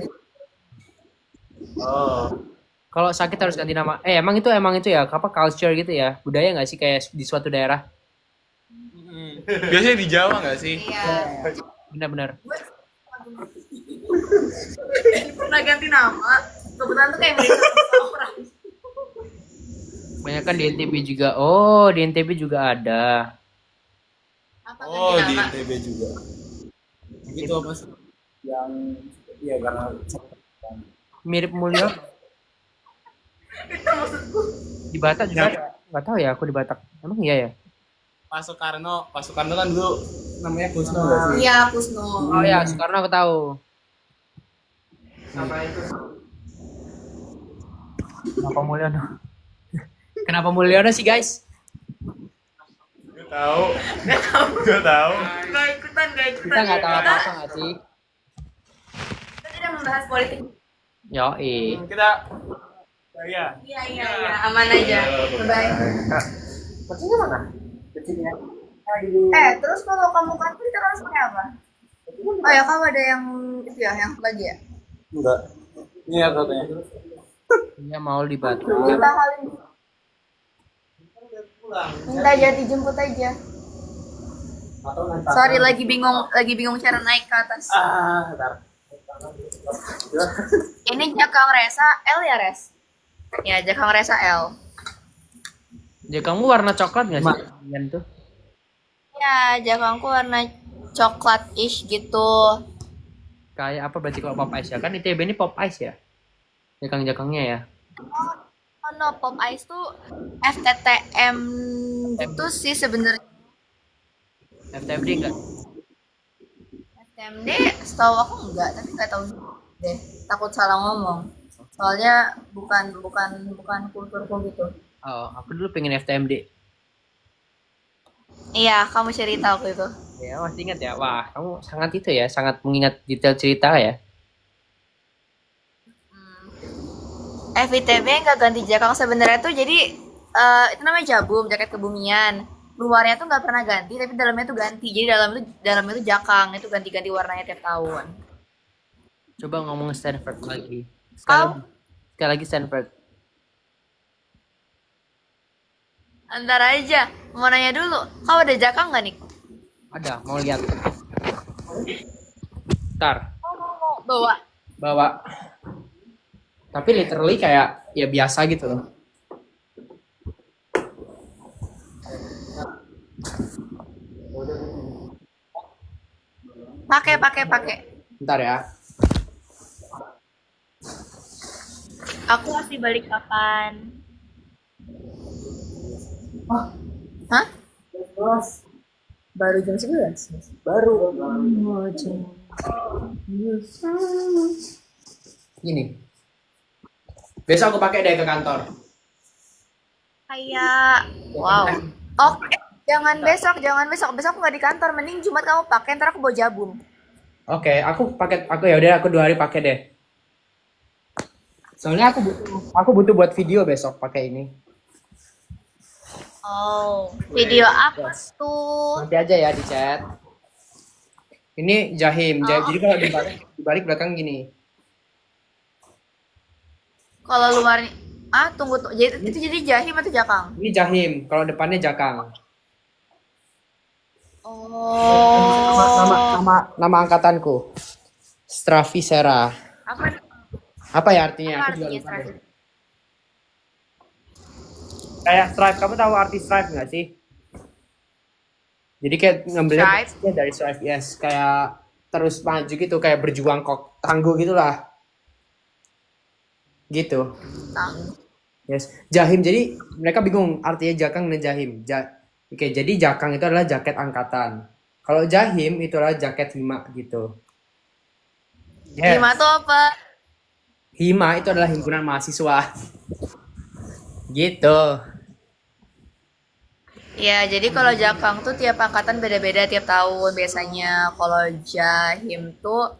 Speaker 1: Oh. Kalau sakit harus ganti nama. Emang itu ya, apa culture gitu ya? Budaya nggak sih kayak di suatu daerah?
Speaker 3: Biasanya di Jawa nggak sih?
Speaker 2: Iya.
Speaker 1: Benar-benar.
Speaker 2: Gue pernah ganti nama. Kebetulan tuh kayak mirip orang.
Speaker 1: Banyak kan di NTB juga. Oh, di NTB juga ada.
Speaker 2: Apa
Speaker 3: Oh,
Speaker 2: ganti
Speaker 3: di
Speaker 2: nama?
Speaker 3: ITB juga. Itu apa sih?
Speaker 5: Yang iya karena
Speaker 1: Mirip Mulyo.
Speaker 2: Itu maksudku.
Speaker 1: Di Batak juga ada. Nggak tahu ya aku di Batak. Emang iya ya?
Speaker 3: Pak Soekarno kan dulu namanya Kusno nggak sih?
Speaker 2: Iya, Kusno.
Speaker 1: Oh ya, sekarang aku tahu. Kenapa Mulyono? Kenapa Mulyono sih guys?
Speaker 3: Gue tahu.
Speaker 2: Gak ikutan.
Speaker 1: Kita nggak tahu apa-apa nggak sih?
Speaker 2: Kita tidak membahas politik.
Speaker 1: Yoi.
Speaker 3: Kita ya.
Speaker 2: Iya, aman aja. Bye.
Speaker 5: kucingnya mana? Kucingnya.
Speaker 2: Terus kalau kamu kantor kita harus pakai apa? Oh ya, kamu ada yang itu ya, yang lagi ya?
Speaker 3: Enggak. Ini ya katanya.
Speaker 1: Iya mau di Batak.
Speaker 2: Minta halin. Minta aja dijemput aja. Sorry, lagi bingung cara naik ke atas.
Speaker 5: Bentar.
Speaker 2: Ini Jakang Resa L ya, Res? Ya, Jakang Resa L.
Speaker 1: Jadi kamu warna coklat nggak sih? Kalian tuh?
Speaker 2: Ya, jakangku warna coklat-ish gitu.
Speaker 1: Kayak apa berarti kalau pop ice ya? Kan ITB ini pop ice ya? Jakang-jakangnya ya?
Speaker 2: Oh no, Pop Ice tuh FTTM gitu sih sebenarnya.
Speaker 1: FTMD enggak?
Speaker 2: FTMD setahu aku enggak, tapi nggak tahu deh. Takut salah ngomong. Soalnya bukan kulturku gitu.
Speaker 1: Oh, aku dulu pengen FTMD.
Speaker 2: Iya, kamu cerita waktu itu.
Speaker 1: Ya, masih ingat ya. Wah, kamu sangat itu ya, sangat mengingat detail cerita ya.
Speaker 2: FITB nggak ganti jakang sebenarnya tuh jadi itu namanya jabum, jaket kebumian. Luarnya tuh nggak pernah ganti, tapi dalamnya tuh ganti. Jadi dalamnya tuh jakang, itu ganti-ganti warnanya tiap tahun.
Speaker 1: Coba ngomong Stanford lagi.
Speaker 2: Kau
Speaker 1: Sekali lagi Stanford.
Speaker 2: antar aja, mau nanya dulu, kau ada jakang nggak nih?
Speaker 1: Ada, mau lihat. Ntar,
Speaker 2: Mau bawa?
Speaker 1: bawa. Tapi literally kayak ya biasa gitu loh.
Speaker 2: Pakai.
Speaker 1: Ntar ya.
Speaker 2: Aku masih balik kapan? Hah? Baru jam 11.
Speaker 1: Gini. Besok aku pakai deh ke kantor.
Speaker 2: Kayak wow. Oke, jangan besok. Besok aku nggak di kantor. Mending Jumat kamu pakai, ntar aku bawa jabum.
Speaker 1: Oke, aku ya udah aku 2 hari pakai deh. Soalnya aku butuh buat video besok pakai ini.
Speaker 2: Oh, video apa tuh?
Speaker 1: Nanti aja ya di chat. Ini jahim. Jadi kalau dibalik belakang gini.
Speaker 2: Kalau luar tunggu. Jadi itu jadi jahim atau jakang?
Speaker 1: Ini jahim. Kalau depannya jakang.
Speaker 2: Oh.
Speaker 1: Nama angkatanku. Stravicera. Apa ya artinya? Aku juga lupa deh. Kayak stripe. Kamu tahu arti stripe nggak sih? Jadi kayak ngambilnya dari stripe, yes. Kayak terus maju gitu, kayak berjuang kok tangguh gitulah. Gitu. Yes. Jahim. Jadi mereka bingung artinya jakang dan jahim. Oke, jadi jakang itu adalah jaket angkatan. Kalau jahim itu adalah jaket hima gitu.
Speaker 2: Yes. Hima itu apa?
Speaker 1: Hima itu adalah himpunan mahasiswa. Gitu.
Speaker 2: Ya, jadi kalau jakang tuh tiap angkatan beda-beda tiap tahun biasanya. Kalau jahim tuh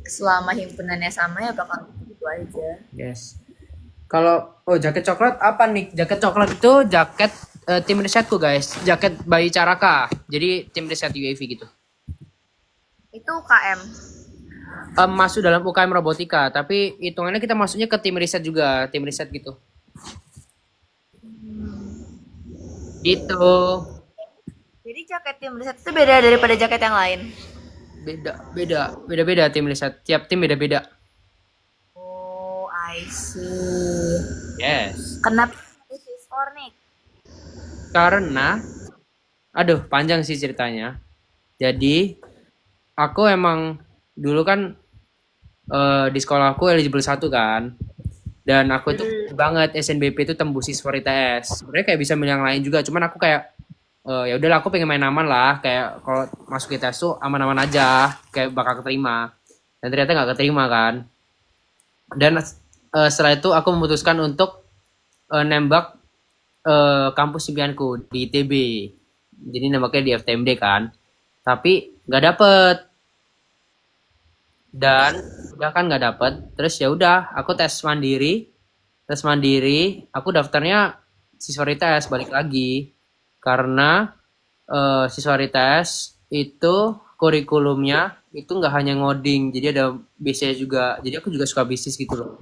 Speaker 2: selama himpunannya sama ya bakal gitu aja.
Speaker 1: Yes. Kalau jaket coklat apa nih? Jaket coklat itu jaket tim risetku guys. Jaket Bayi Caraka. Jadi tim riset UAV gitu.
Speaker 2: Itu UKM.
Speaker 1: Masuk dalam UKM robotika, tapi hitungannya kita masuknya ke tim riset juga, tim riset gitu. Gitu.
Speaker 2: Jadi jaket tim riset itu beda daripada jaket yang lain.
Speaker 1: Beda tim riset. Tiap tim beda-beda.
Speaker 2: Oh, I see.
Speaker 1: Yes.
Speaker 2: Kenapa Sisfor nih?
Speaker 1: Karena aduh, panjang sih ceritanya. Jadi aku emang dulu kan di sekolahku eligible 1 kan. Dan aku itu banget SNBP itu tembus Sisfor ITS. Sebenarnya kayak bisa milih yang lain juga, cuman aku kayak ya udahlah aku pengen main aman lah, kayak kalau masuk ITS tuh aman-aman aja, kayak bakal keterima. Dan ternyata nggak keterima kan. Dan setelah itu aku memutuskan untuk nembak kampus impianku di ITB. Jadi nembaknya di FTMD kan. Tapi nggak dapet. Dan udah kan nggak dapet. Terus ya udah aku tes mandiri. Aku daftarnya Sisfor ITS balik lagi. Karena Sisfor ITS itu kurikulumnya itu nggak hanya ngoding, jadi ada bisnis juga. Jadi aku juga suka bisnis gitu loh.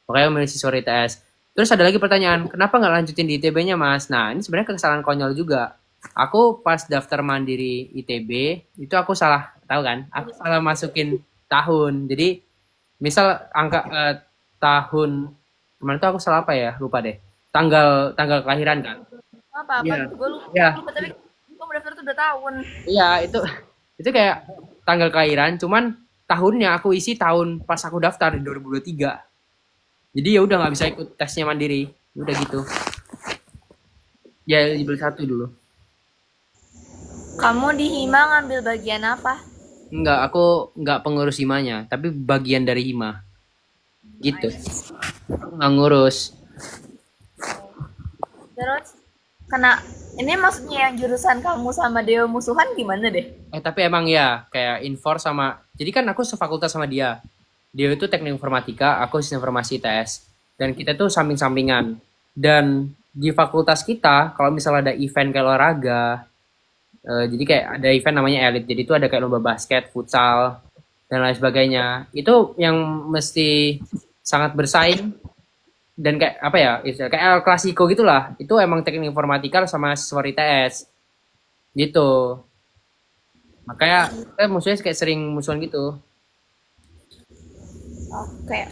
Speaker 1: Makanya memilih Sisfor ITS. Terus ada lagi pertanyaan, kenapa nggak lanjutin di ITB-nya mas? Nah ini sebenarnya kesalahan konyol juga. Aku pas daftar mandiri ITB itu aku salah, tahu kan? Aku salah masukin tahun. Jadi misal angka tahun kemarin tuh aku salah apa ya? Lupa deh. Tanggal kelahiran kan?
Speaker 2: Apa?
Speaker 1: Iya.
Speaker 2: Gue lupa.
Speaker 1: Iya.
Speaker 2: Tapi kamu daftar tuh udah tahun.
Speaker 1: Iya, itu kayak tanggal kelahiran, cuman tahunnya aku isi tahun pas aku daftar di 2023. Jadi ya udah nggak bisa ikut tesnya mandiri. Udah gitu. Ya eligible 1 dulu.
Speaker 2: Kamu di Hima ngambil bagian apa?
Speaker 1: Enggak, aku enggak pengurus himanya, tapi bagian dari hima. Gitu. Aku nggak ngurus.
Speaker 2: Terus kena ini maksudnya yang jurusan kamu sama Deo musuhan gimana deh?
Speaker 1: Tapi emang ya kayak Infor sama. Jadi kan aku sefakultas sama dia. Dia itu teknik informatika, aku sistem informasi ITS. Dan kita tuh samping-sampingan. Dan di fakultas kita, kalau misalnya ada event kayak olahraga, jadi kayak ada event namanya Elite. Jadi itu ada kayak lomba basket, futsal, dan lain sebagainya. Itu yang mesti sangat bersaing. Dan kayak apa ya, kayak El Clasico gitulah. Itu emang teknik informatika sama siswa ITS. Gitu. Makanya musuhnya kayak sering musuhan gitu.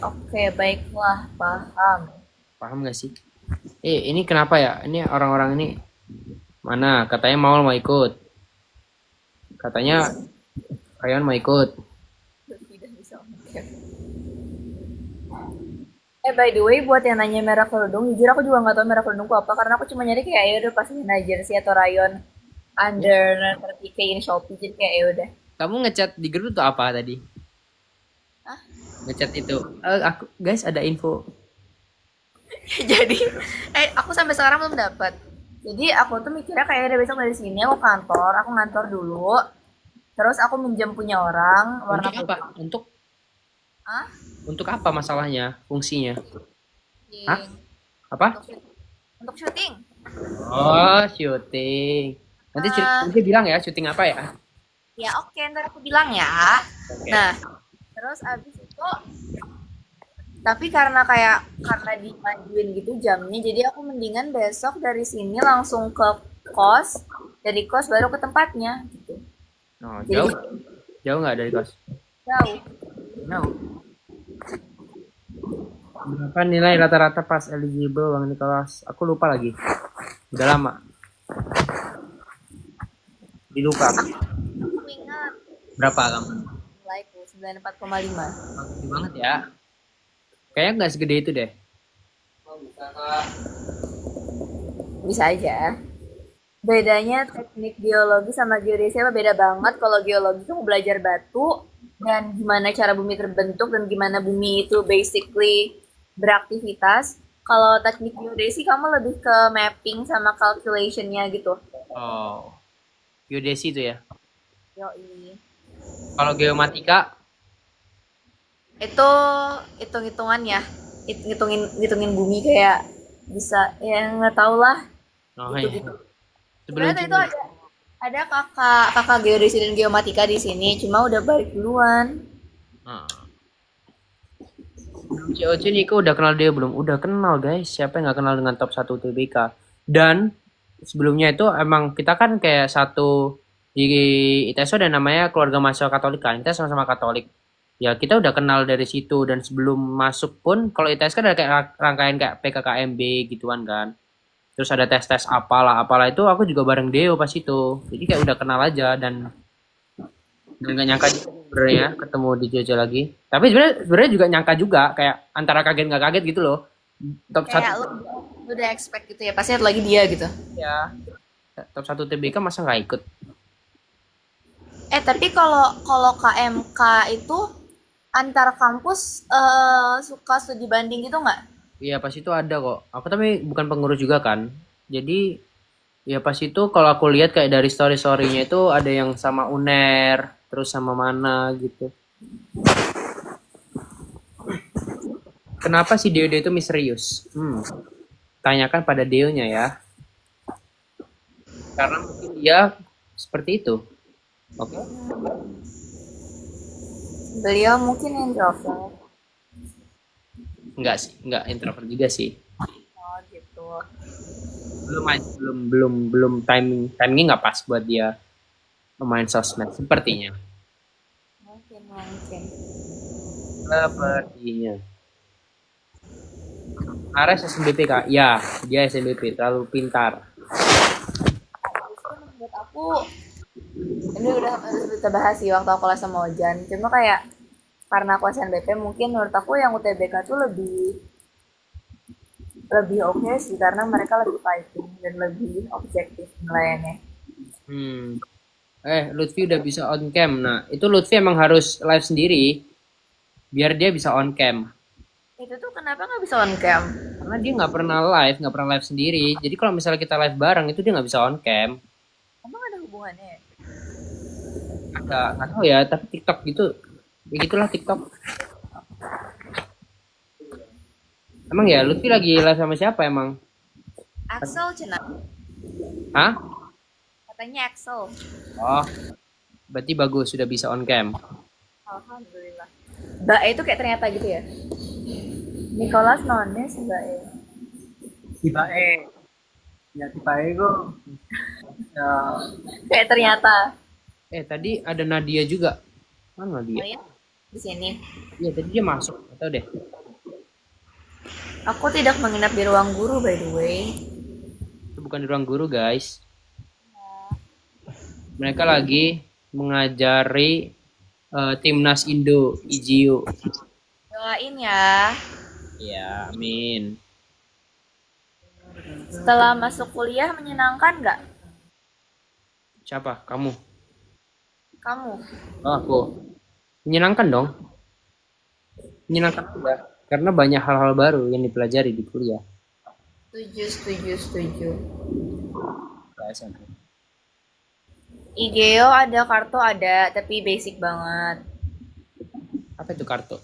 Speaker 2: Oke, baiklah, paham.
Speaker 1: Paham gak sih? Ini kenapa ya? Ini orang-orang ini mana? Katanya mau ikut. Katanya Rayon mau ikut.
Speaker 2: Tidak bisa. By the way, buat yang nanya merek kerudung, jujur aku juga nggak tahu merek kerudungku apa, karena aku cuma nyari kayak ya udah pasti jersey atau rayon under 30K in Shopee, jadi kayak ya udah.
Speaker 1: Kamu ngechat di grup tuh apa tadi?
Speaker 2: Hah?
Speaker 1: Ngechat itu. Aku guys ada info.
Speaker 2: Jadi, aku sampai sekarang belum dapat. Jadi aku tuh mikirnya kayak udah besok dari sini aku ngantor dulu. Terus aku minjem punya orang warna
Speaker 1: Untuk apa?
Speaker 2: Hah?
Speaker 1: Untuk apa masalahnya? Fungsinya?
Speaker 2: Syuting.
Speaker 1: Hah? Apa?
Speaker 2: Untuk syuting.
Speaker 1: Oh, syuting. Nanti bilang ya syuting apa ya?
Speaker 2: Ya oke, ntar aku bilang ya.
Speaker 1: Okay.
Speaker 2: Nah, terus abis itu, tapi karena dimajuin gitu jamnya, jadi aku mendingan besok dari sini langsung ke kos, dari kos baru ke tempatnya gitu.
Speaker 1: Oh,
Speaker 2: Jadi,
Speaker 1: jauh nggak dari kos?
Speaker 2: jauh.
Speaker 1: Jauh. Berapa nilai rata-rata pas eligible Bang Nicholas? Aku lupa lagi. Udah lama. Dilupa.
Speaker 2: Aku ingat
Speaker 1: Berapa kamu?
Speaker 2: nilaiku 94,5.
Speaker 1: Bagus banget ya. Kayaknya nggak segede itu deh.
Speaker 2: Bisa aja. Bedanya teknik geologi sama geodesi apa beda banget. Kalau geologi kamu belajar batu dan gimana cara bumi terbentuk dan gimana bumi itu basically beraktivitas. Kalau teknik geodesi kamu lebih ke mapping sama calculation-nya gitu.
Speaker 1: Oh, geodesi itu ya.
Speaker 2: Yoi.
Speaker 1: Kalau geomatika,
Speaker 2: Itu hitung-hitungan ya. Ngitungin bumi kayak bisa ya nggak tau lah.
Speaker 1: oh
Speaker 2: Gitu-gitu.
Speaker 1: iya. Sebelum
Speaker 2: Sebenarnya itu ada kakak geodesi dan geomatika di sini, cuma udah balik duluan.
Speaker 1: COC Niko udah kenal dia belum? Udah kenal guys. Siapa yang nggak kenal dengan top 1 TBK? Dan sebelumnya itu emang kita kan kayak satu di ITS ada namanya keluarga mahasiswa Katolik kan. Kita sama-sama Katolik. Ya kita udah kenal dari situ dan sebelum masuk pun kalau ITS kan ada kayak rangkaian kayak PKKMB gituan kan. Terus ada tes-tes apalah itu aku juga bareng Deo pas itu. Jadi kayak udah kenal aja dan gak nyangka juga sebenarnya ketemu di Jogja lagi. Tapi sebenarnya juga nyangka juga kayak antara kaget nggak kaget gitu loh. Top
Speaker 2: Kayak
Speaker 1: 1
Speaker 2: lu udah expect gitu ya, pasti ada lagi dia gitu.
Speaker 1: ya. Top 1 TBK masa nggak ikut?
Speaker 2: Tapi kalau KMK itu antar kampus suka studi banding gitu nggak?
Speaker 1: Iya pas itu ada kok. Aku tapi bukan pengurus juga kan. Jadi ya pas itu kalau aku lihat kayak dari story-storynya itu ada yang sama UNER, terus sama mana gitu. Kenapa si Deo itu misterius? Tanyakan pada Deo-nya ya. Karena mungkin dia seperti itu. Oke.
Speaker 2: Beliau mungkin introvert.
Speaker 1: Enggak sih, enggak introvert juga sih.
Speaker 2: Oh gitu.
Speaker 1: Belum timingnya nggak pas buat dia main sosmed sepertinya.
Speaker 2: Mungkin.
Speaker 1: Sepertinya. Ares SNBP kak? Ya, dia SNBP terlalu pintar.
Speaker 2: Justru menurut aku ini udah harus kita bahas sih waktu aku les sama Ojan. Cuma kayak karena aku SNBP mungkin menurut aku yang UTBK tuh lebih oke sih karena mereka lebih fighting dan lebih objektif nilainya.
Speaker 1: Lutfi udah bisa on cam. Nah, itu Lutfi emang harus live sendiri biar dia bisa on cam.
Speaker 2: Itu tuh kenapa nggak bisa on cam?
Speaker 1: Karena dia nggak pernah live sendiri. Jadi kalau misalnya kita live bareng itu dia nggak bisa on cam.
Speaker 2: Emang ada hubungannya?
Speaker 1: Nggak tahu ya, tapi TikTok gitu, ya gitulah TikTok. Emang ya, Lutfi lagi live sama siapa emang?
Speaker 2: Axel cina.
Speaker 1: Hah?
Speaker 2: Katanya Axel.
Speaker 1: Oh, berarti bagus sudah bisa on cam.
Speaker 2: Alhamdulillah. Mbak E itu kayak ternyata gitu ya. Nicholas Nones Mbak E.
Speaker 5: Tiba ya tiba gue ya
Speaker 2: Kayak ternyata.
Speaker 1: Tadi ada Nadia juga. Mana
Speaker 2: Oh
Speaker 1: Nadia?
Speaker 2: ya? Di sini.
Speaker 1: Iya, tadi dia masuk. Atau deh.
Speaker 2: Aku tidak menginap di ruang guru by the way.
Speaker 1: Itu bukan di ruang guru, guys. Mereka lagi mengajari timnas Indo, IJIU.
Speaker 2: Doain ya.
Speaker 1: Ya, amin.
Speaker 2: Setelah masuk kuliah menyenangkan nggak?
Speaker 1: Siapa? Kamu?
Speaker 2: Kamu?
Speaker 1: Oh, aku. Menyenangkan dong. Menyenangkan juga. Karena banyak hal-hal baru yang dipelajari di kuliah.
Speaker 2: Setuju.
Speaker 1: Guys,
Speaker 2: IGEO ada, kartu ada, tapi basic banget.
Speaker 1: apa itu kartu?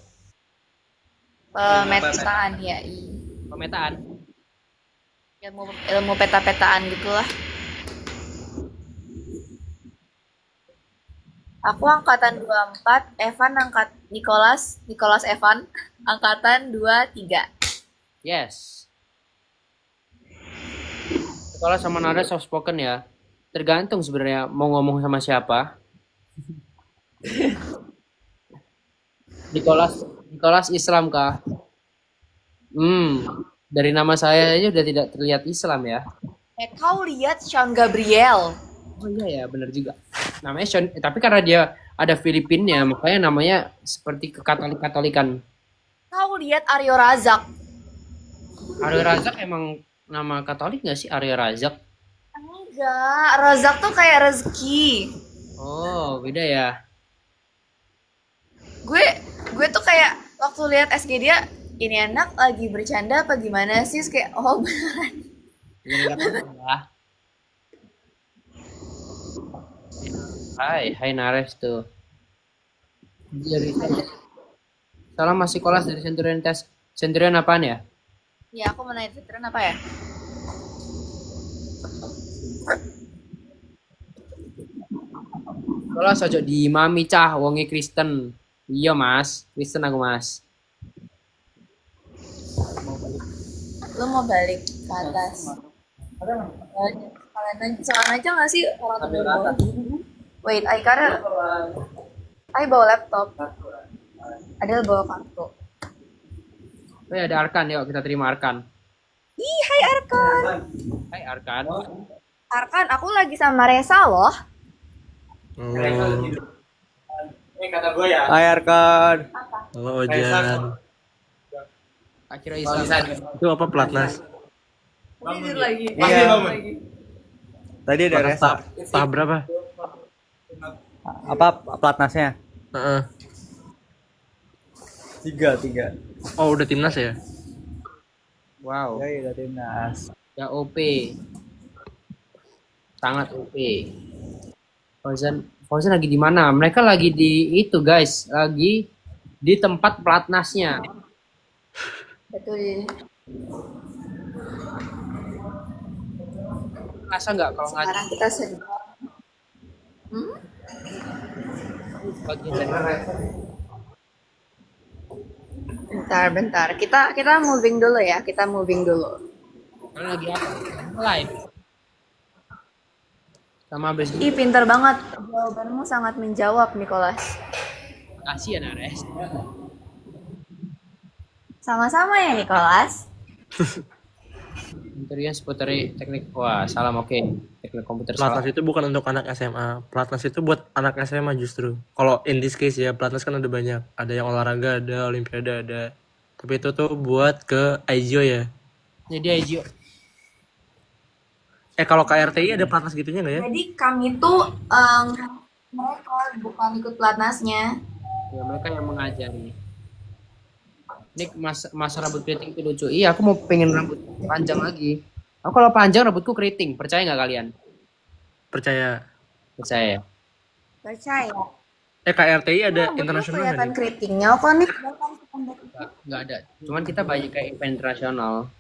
Speaker 2: Pemetaan ya,
Speaker 1: Pemetaan.
Speaker 2: ilmu peta-petaan gitulah. Aku angkatan 24, Evan Nicholas Evan angkatan 23.
Speaker 1: Yes. Kalau sama Nada soft spoken ya. Tergantung sebenarnya mau ngomong sama siapa. Nicholas Islam kah? Dari nama saya aja udah tidak terlihat Islam ya.
Speaker 2: Kau lihat Sean Gabriel.
Speaker 1: Oh iya ya, benar juga. Namanya Sean, tapi karena dia ada Filipinnya, makanya namanya seperti kekatolik-katolikan.
Speaker 2: Kau lihat Aryo Razak.
Speaker 1: Aryo Razak emang nama Katolik nggak sih, Aryo Razak?
Speaker 2: Enggak, Razak tuh kayak rezeki.
Speaker 1: Oh, beda ya.
Speaker 2: Gue tuh kayak waktu lihat SG dia, ini anak lagi bercanda apa gimana sih? Terus kayak oh beneran.
Speaker 1: Hai Nares tuh. Jadi salam masih kelas dari Centurion Test. Centurion apaan ya?
Speaker 2: Ya aku mau nanya Centurion apa ya?
Speaker 1: Kelas aja di Mami cah wonge Kristen. Iya Mas, Kristen aku Mas.
Speaker 2: Lu mau balik ke atas? Sekalian aja nggak sih orang tua bawa? Wait, I bawa laptop. Ada bawa kartu.
Speaker 1: Oh ya, ada Arkan, yuk kita terima Arkan.
Speaker 2: Ih, hai Arkan.
Speaker 1: Hai Arkan.
Speaker 2: Arkan, aku lagi sama Resa loh.
Speaker 4: Ini kata gue ya.
Speaker 8: Hai Arkan.
Speaker 9: Halo Ojan.
Speaker 1: Akhirnya Islam.
Speaker 9: Itu apa pelatnas?
Speaker 2: Tidur lagi.
Speaker 8: Iya. Tadi ada Resa.
Speaker 9: Tahap berapa?
Speaker 8: Apa pelatnasnya?
Speaker 9: Heeh.
Speaker 8: 3.
Speaker 9: Oh udah timnas ya?
Speaker 1: Wow.
Speaker 8: Ya udah timnas.
Speaker 1: Ya OP. Sangat OP. Fauzan lagi di mana? Mereka lagi di itu guys, lagi di tempat pelatnasnya.
Speaker 2: Betul.
Speaker 1: Masa nggak kalau nggak
Speaker 2: Sekarang kita sedang.
Speaker 1: bagian dari
Speaker 2: Bentar. Kita moving dulu ya. Kita moving dulu.
Speaker 1: Kalian lagi apa? Live. Sama abis
Speaker 2: Ih, pinter banget. Jawabanmu sangat menjawab, Nicholas.
Speaker 1: kasih ya Nares.
Speaker 2: Sama-sama ya, Nicholas.
Speaker 1: Interior seputar teknik. Wah, salam oke. Teknik komputer salah.
Speaker 9: Pelatnas itu bukan untuk anak SMA. Pelatnas itu buat anak SMA justru. Kalau in this case ya, pelatnas kan ada banyak. Ada yang olahraga, ada olimpiade, ada. Tapi itu tuh buat ke IJO ya.
Speaker 1: Jadi IJO.
Speaker 9: Kalau KRTI ada pelatnas gitunya nggak ya?
Speaker 2: Jadi kami tuh mereka bukan ikut pelatnasnya.
Speaker 1: Ya mereka yang mengajari. Ini masa rambut keriting itu lucu. Iya, aku mau pengen rambut panjang lagi. Aku kalau panjang rambutku keriting, percaya nggak kalian?
Speaker 9: Percaya.
Speaker 1: Percaya.
Speaker 2: Percaya.
Speaker 9: KRTI ada
Speaker 2: Rambutnya
Speaker 9: internasional
Speaker 2: kelihatan
Speaker 9: nggak?
Speaker 2: keritingnya kok nih.
Speaker 1: Nggak ada. Cuman kita banyak kayak event internasional.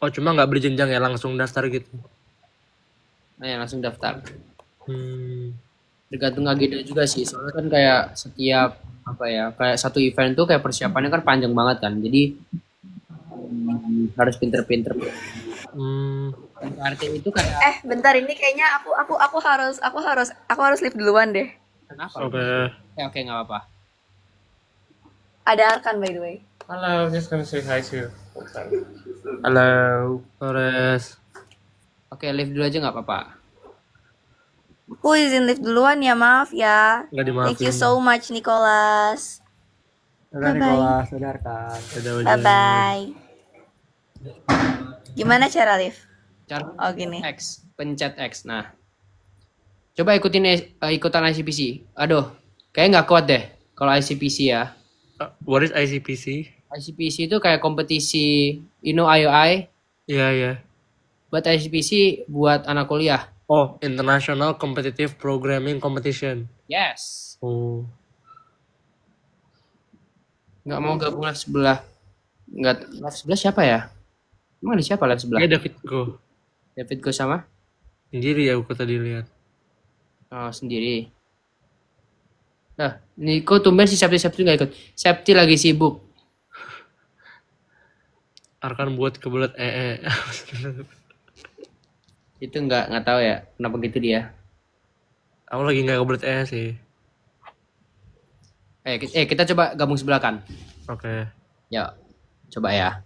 Speaker 9: Oh cuma nggak berjenjang ya, langsung daftar gitu.
Speaker 1: Nah, ya langsung daftar.
Speaker 9: Hmm.
Speaker 1: Tergantung agenda juga sih. Soalnya kan kayak setiap kayak satu event tuh kayak persiapannya kan panjang banget kan. Jadi harus pinter-pinter. Arti itu kayak
Speaker 2: Bentar ini kayaknya aku harus live duluan deh.
Speaker 1: kenapa? Oke, nggak apa-apa.
Speaker 2: Ada Arkan by the way.
Speaker 3: Hello, just gonna say hi to you.
Speaker 9: Halo, Torres.
Speaker 1: Oke, live dulu aja nggak apa-apa.
Speaker 2: Aku izin live duluan ya, maaf ya.
Speaker 9: Nggak dimaafin.
Speaker 2: Thank you so much Nicholas.
Speaker 8: Dadah
Speaker 2: Bye-bye.
Speaker 8: Nicholas, dadah Arkan.
Speaker 2: Bye bye. Gimana cara live?
Speaker 1: Cara
Speaker 2: gini.
Speaker 1: X, pencet X. Nah, coba ikutan ICPC. Aduh, kayak nggak kuat deh kalau ICPC ya.
Speaker 9: What is ICPC?
Speaker 1: ICPC itu kayak kompetisi, IOI.
Speaker 9: Iya.
Speaker 1: Buat ICPC buat anak kuliah.
Speaker 9: Oh, International Competitive Programming Competition.
Speaker 1: Yes.
Speaker 9: Oh.
Speaker 1: Nggak mau gabung live sebelah. Nggak, live sebelah siapa ya? Emang ada siapa live sebelah?
Speaker 9: Ya David
Speaker 1: Go sama?
Speaker 9: sendiri ya, aku tadi lihat.
Speaker 1: Oh, sendiri. Nah, Niko tumben si Septi nggak ikut. Septi lagi sibuk.
Speaker 9: Arkan buat kebelet
Speaker 1: Itu nggak tahu ya kenapa gitu dia.
Speaker 9: Aku lagi nggak kebelet sih.
Speaker 1: Kita coba gabung sebelah kan.
Speaker 9: Oke.
Speaker 1: Yuk, coba ya.